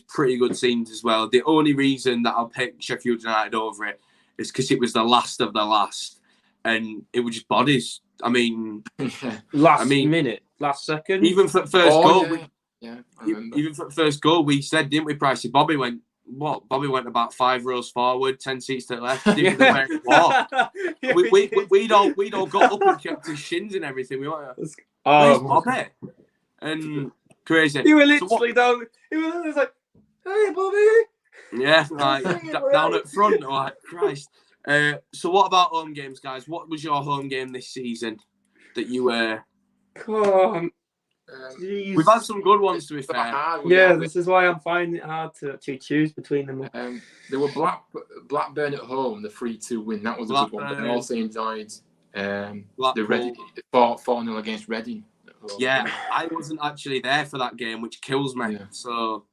pretty good scenes as well. The only reason that I'll pick Sheffield United over it is because it was the last of the last, and it was just bodies. I mean, minute, last second. Even for first goal, even for first goal, we said, didn't we, Pricey? Bobby went about 5 rows forward, 10 seats to the left. Didn't know where it was. We'd all got up and kept his shins and everything. We were like, Bobby? And crazy. You were literally down. He was like, "Hey, Bobby." Yeah, like down at front. Like Christ. So what about home games, guys? What was your home game this season that you were? Come on. We've had some good ones, to be fair. This is why I'm finding it hard to actually choose between them. There were Blackburn at home, the 3-2 win. That was a good one. But I also enjoyed the Reading 4-0 against Reading. Yeah, I wasn't actually there for that game, which kills me. Yeah. So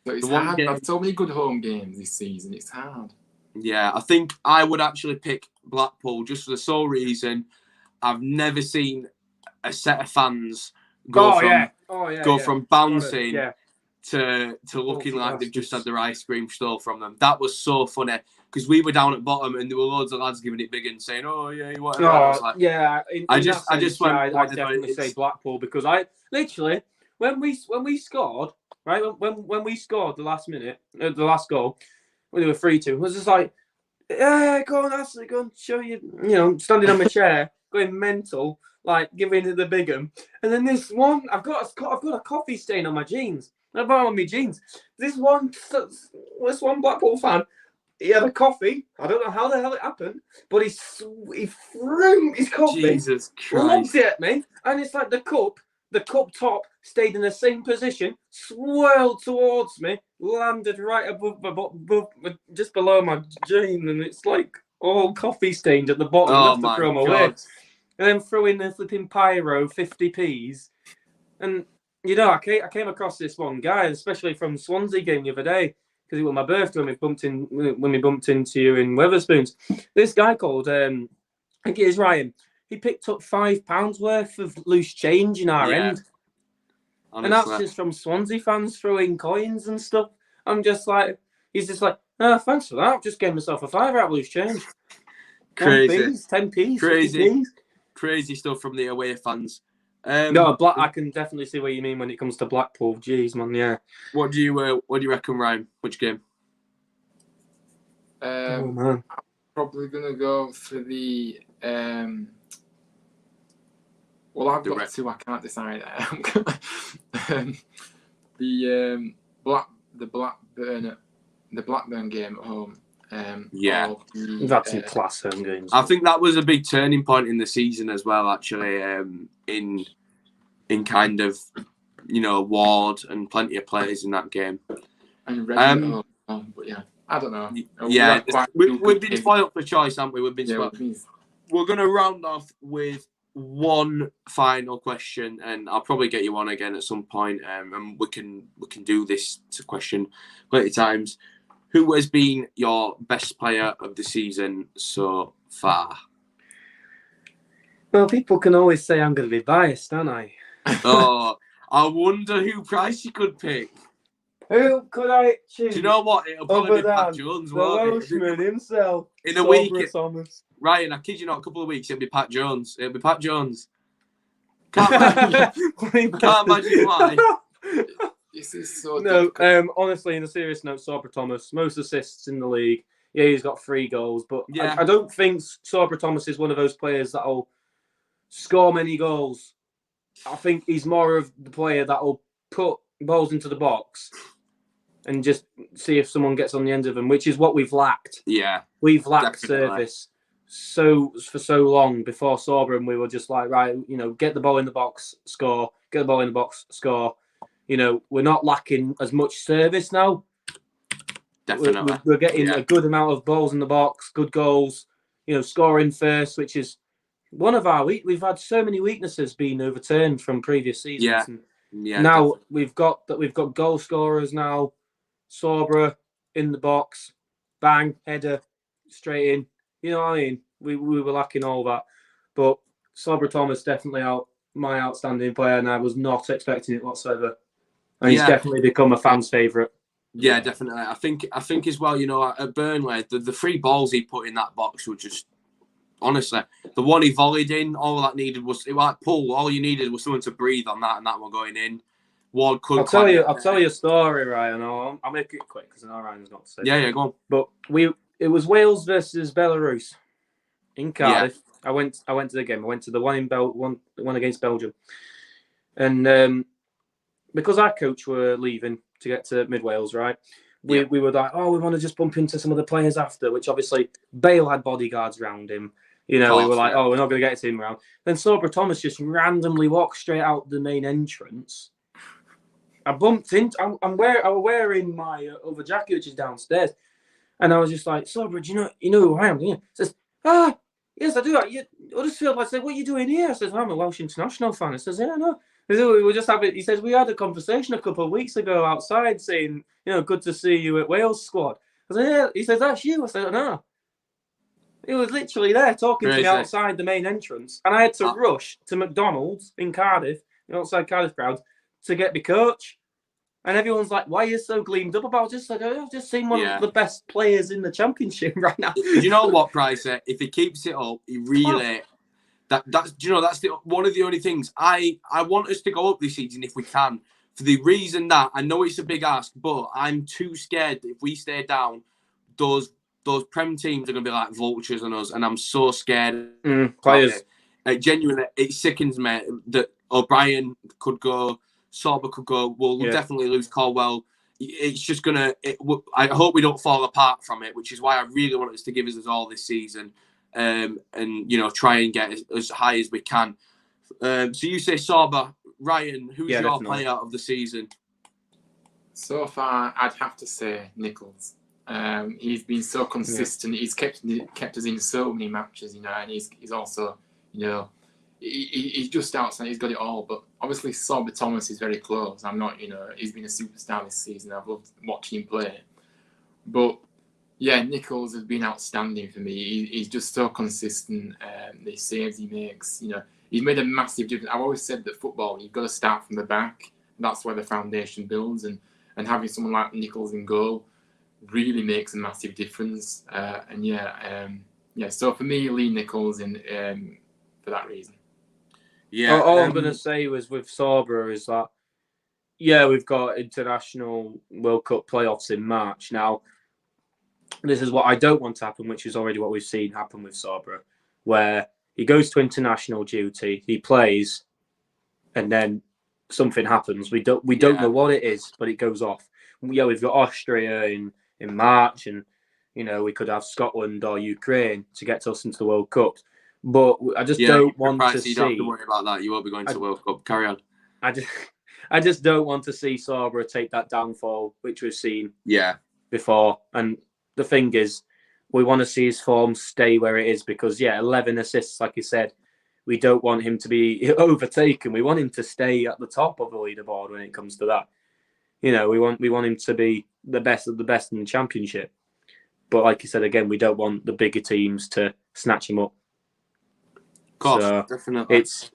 it's hard. I've had so many good home games this season. It's hard. Yeah, I think I would actually pick Blackpool just for the sole reason I've never seen a set of fans go from bouncing to looking like they've just had their ice cream stole from them. That was so funny because we were down at bottom and there were loads of lads giving it big and saying, "Oh yeah, whatever." I'd definitely say Blackpool because I literally when we scored when we scored the last minute, the last goal. When they were 3-2, I was just like, "Yeah, go on, Ashley, go and show you." Standing on my chair, going mental, like giving it the big one. And then this one, I've got a coffee stain on my jeans. I've got on my jeans. This one Blackpool fan, he had a coffee. I don't know how the hell it happened, but he threw his coffee, Jesus looked Christ. at me, and it's like the cup top stayed in the same position, swirled towards me, landed right above just below my jean, and it's like all coffee stained at the bottom. I Oh have to my throw them away. God. And then throw in the flipping pyro 50p's. And, you know, I came across this one guy, especially from Swansea game the other day, because it was my birthday when we bumped into you in Wetherspoons. This guy called, I think it is Ryan, he picked up £5 worth of loose change in our end. Honestly. And that's just from Swansea fans throwing coins and stuff. I'm just like, he's just like, oh, thanks for that. I've just gave myself a £5 out of loose change. Crazy. 10p's, Crazy. 50p's. Crazy stuff from the away fans. No, I can definitely see what you mean when it comes to Blackpool. Jeez, man, yeah. What do you reckon, Ryan? Which game? Oh, man. Probably gonna go for the. Well, I've got two. I can't decide. The Blackburn game at home. Yeah, we've had some class home games. I think that was a big turning point in the season as well. Actually, in kind of, you know, Ward and plenty of players in that game. And Reading at home, but yeah, I don't know. Yeah, we've been spoiled for choice, haven't we? We've been spoiled. We're going to round off with one final question, and I'll probably get you on again at some point, and we can do this question plenty of times. Who has been your best player of the season so far? Well, people can always say I'm going to be biased, aren't I? Oh, I wonder who Pricey could pick. Who could I choose? Do you know what? It'll probably be Pat Jones. The Welshman himself. In a week. Thomas. Ryan, I kid you not, a couple of weeks, it'll be Pat Jones. It'll be Pat Jones. Can't imagine why. This is so honestly, in a serious note, Sabra Thomas, most assists in the league. Yeah, he's got 3 goals, but yeah. I don't think Sabra Thomas is one of those players that'll score many goals. I think he's more of the player that'll put balls into the box and just see if someone gets on the end of them, which is what we've lacked. Yeah, we've lacked service for so long before Sabra, and we were just like, right, you know, get the ball in the box, score. Get the ball in the box, score. You know, we're not lacking as much service now. Definitely. We're getting a good amount of balls in the box, good goals, you know, scoring first, which is one of our weak. We've had so many weaknesses being overturned from previous seasons. Yeah. Now we've got goal scorers now. Sabra in the box, bang, header, straight in. You know what I mean? We were lacking all that. But Sabra Thomas definitely my outstanding player, and I was not expecting it whatsoever. And he's definitely become a fan's favourite. Yeah, definitely. I think as well, you know, at Burnley, the 3 balls he put in that box were just, honestly, the one he volleyed in, all that needed was, it was like pull. All you needed was someone to breathe on that, and that one going in. Ward could. I'll tell you a story, Ryan. I'll make it quick because I know Ryan's not to say. Yeah, go on. But it was Wales versus Belarus in Cardiff. Yeah. I went to the game. I went to the one against Belgium, and because our coach were leaving to get to Mid Wales, right? We were like, we want to just bump into some of the players after, which obviously Bale had bodyguards around him. You know, we were like, we're not going to get to him around. Then Sabra Thomas just randomly walked straight out the main entrance. I bumped into. I was wearing my other jacket, which is downstairs, and I was just like, "Sabra, do you know who I am?" He says, yes, I do. Huddersfield. I said, "What are you doing here?" I said, "I'm a Welsh international fan." I says, "Yeah, I know." We were just having. He says, "We had a conversation a couple of weeks ago outside, saying, you know, good to see you at Wales squad." I said, "Yeah." He says, "That's you." I said, "No." He was literally there talking to me outside the main entrance, and I had to rush to McDonald's in Cardiff, outside Cardiff ground, to get my coach. And everyone's like, "Why are you so gleamed up about?" Just like, I've just seen one of the best players in the championship right now. Do you know what, Price? If he keeps it up, he really that's one of the only things I want us to go up this season if we can. For the reason that I know it's a big ask, but I'm too scared that if we stay down, those Prem teams are gonna be like vultures on us, and I'm so scared. Players. Genuinely, it sickens me that O'Brien could go, Sorba could go. We'll definitely lose Caldwell. It's just gonna. I hope we don't fall apart from it, which is why I really want us to give us all this season, and try and get as high as we can. So you say Sorba, Ryan? Who's your definitely. player of the season? So far, I'd have to say Nichols. He's been so consistent. He's kept us in so many matches, and he's also, he's just outside. He's got it all. But obviously, Sorba Thomas is very close. I'm not, he's been a superstar this season. I've loved watching him play. But yeah, Nichols has been outstanding for me. He's just so consistent. The saves he makes, he's made a massive difference. I've always said that football, you've got to start from the back. That's where the foundation builds, and having someone like Nichols in goal really makes a massive difference. So for me, Lee Nichols for that reason. Yeah. All I'm going to say was with Sorba is that, we've got international World Cup playoffs in March. Now, this is what I don't want to happen, which is already what we've seen happen with Sorba, where he goes to international duty, he plays, and then something happens. We don't know what it is, but it goes off. We've got Austria in March, and we could have Scotland or Ukraine to get us into the World Cup. But I just don't want to see. You don't have to worry about that. You won't be going to the World Cup. Carry on. I just don't want to see Sorba take that downfall, which we've seen before. And the thing is, we want to see his form stay where it is because 11 assists, like you said. We don't want him to be overtaken. We want him to stay at the top of the leaderboard when it comes to that. We want him to be the best of the best in the championship. But like you said again, we don't want the bigger teams to snatch him up. Of course, definitely. It's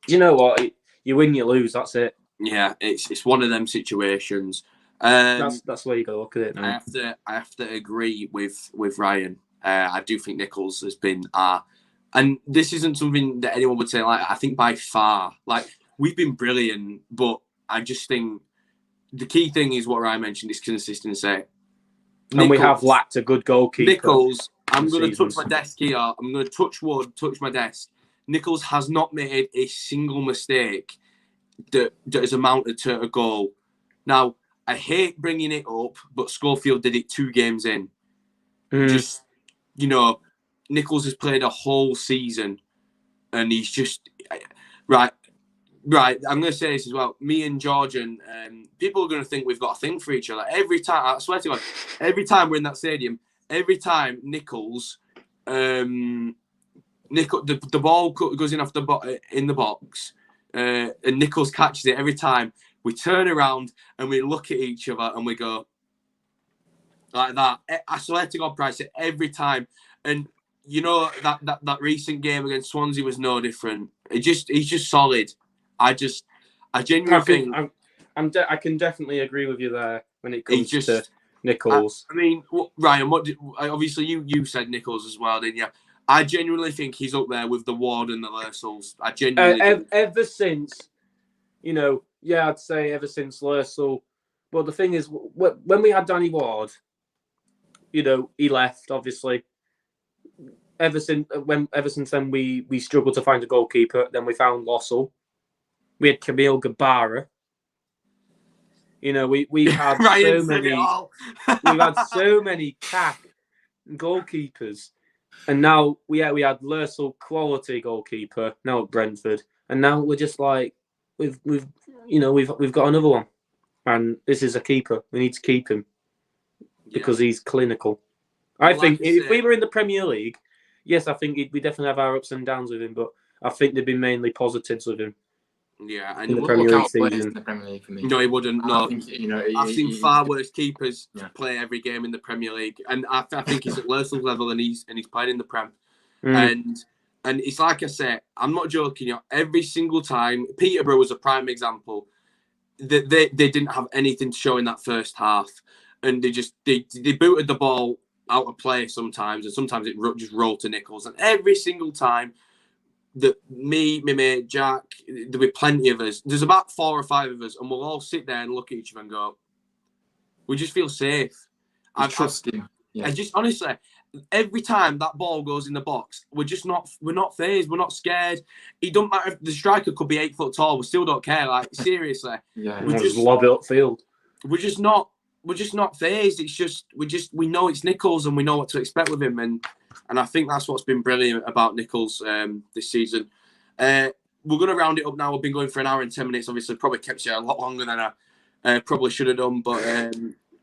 you know what? You win, you lose. That's it. Yeah, it's one of them situations. That's where you got to look at it now. I have to agree with Ryan. I do think Nichols has been and this isn't something that anyone would say. Like I think by far, like we've been brilliant, but I just think the key thing is what Ryan mentioned is consistency. And we have lacked a good goalkeeper. Nichols, I'm going to touch my desk here. I'm going to touch my desk. Nichols has not made a single mistake that has amounted to a goal. Now, I hate bringing it up, but Schofield did it 2 games in. Just, Nichols has played a whole season and he's just... Right, I'm going to say this as well. Me and Georgian, people are going to think we've got a thing for each other. Every time, I swear to God, every time we're in that stadium, every time Nichols... the ball goes in in the box, and Nichols catches it every time. We turn around and we look at each other and we go like that. I swear to God, Price, every time. And that recent game against Swansea was no different. He's just solid. I genuinely think I can definitely agree with you there when it comes to Nichols. Ryan, obviously you said Nichols as well, didn't you? I genuinely think he's up there with the Ward and the Lersels. I genuinely ever since, I'd say ever since Lersel. But the thing is, when we had Danny Ward, he left, obviously. Ever since then, we struggled to find a goalkeeper. Then we found Lossell. We had Camille Gabara. We had so many. We've had so many CAC goalkeepers. And now we had Lersel, quality goalkeeper, now at Brentford, and now we're just like we've got another one, and this is a keeper. We need to keep him because he's clinical. I think if we were in the Premier League, yes, I think we definitely have our ups and downs with him, but I think there'd be mainly positives with him. Yeah, and in the Premier League season. In the Premier League for me. No, he wouldn't. No, I've seen far worse keepers play every game in the Premier League, and I think he's at Lersel's level, and he's playing in the Prem. And it's like I say, I'm not joking. Every single time, Peterborough was a prime example. They didn't have anything to show in that first half, and they booted the ball out of play sometimes, and sometimes it just rolled to Nichols, and every single time. Me, my mate, Jack, there'll be plenty of us. There's about 4 or 5 of us, and we'll all sit there and look at each other and go, we just feel safe. I trust him. I just, honestly, every time that ball goes in the box, we're not phased. We're not scared. It don't matter if the striker could be 8 foot tall. We still don't care. Like, seriously. Yeah. We just lob it upfield. We're just not phased. It's just we know it's Nichols and we know what to expect with him, and I think that's what's been brilliant about Nichols this season. We're going to round it up now. We've been going for an hour and 10 minutes. Obviously, probably kept you a lot longer than I probably should have done. But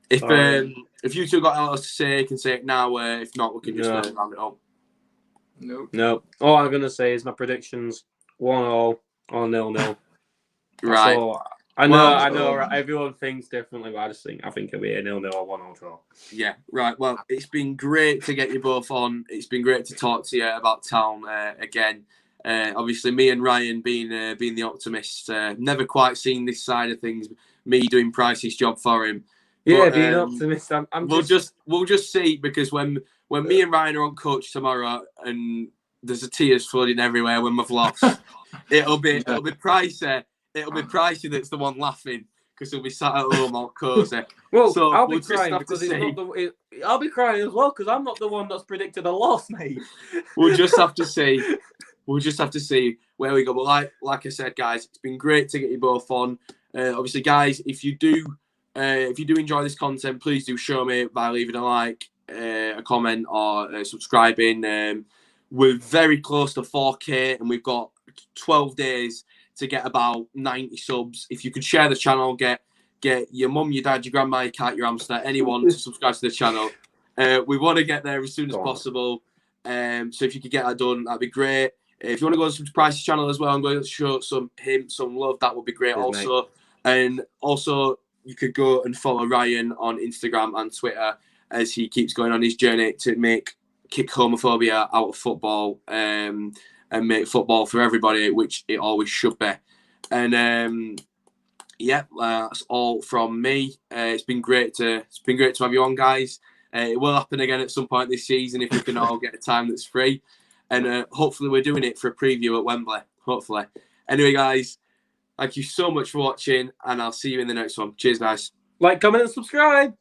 if you two got else to say, you can say it now. If not, we can just round it up. No. All I'm going to say is my predictions: 1-1 or 0-0. Right. I know. Right? Everyone thinks differently, but I think it'll be a 0-0 or 1-0 draw. Yeah, right. Well, it's been great to get you both on. It's been great to talk to you about Town again. Obviously, me and Ryan being the optimist, never quite seen this side of things. Me doing Pricey's job for him. Yeah, but, being optimist. We'll just see, because when me and Ryan are on coach tomorrow and there's a tears flooding everywhere when we've lost, it'll be Pricey. It'll be Pricey that's the one laughing, because he'll be sat at home all cozy. Well, so I'll be crying because I'll be crying as well, because I'm not the one that's predicted a loss, mate. We'll just have to see. We'll just have to see where we go. But like I said, guys, it's been great to get you both on. Obviously, guys, if you do enjoy this content, please do show me by leaving a like, a comment, or subscribing. We're very close to 4K, and we've got 12 days to get about 90 subs. If you could share the channel, get your mum, your dad, your grandma, your cat, your hamster, anyone to subscribe to the channel. We want to get there as soon as possible. So if you could get that done, that'd be great. If you want to go to Pricey's channel as well, I'm going to show him some love. That would be great. Also, and also you could go and follow Ryan on Instagram and Twitter as he keeps going on his journey to kick homophobia out of football and make football for everybody, which it always should be. And that's all from me. It's been great to have you on, guys. It will happen again at some point this season if we can all get a time that's free. And hopefully we're doing it for a preview at Wembley. Hopefully. Anyway, guys, thank you so much for watching, and I'll see you in the next one. Cheers, guys. Like, comment, and subscribe.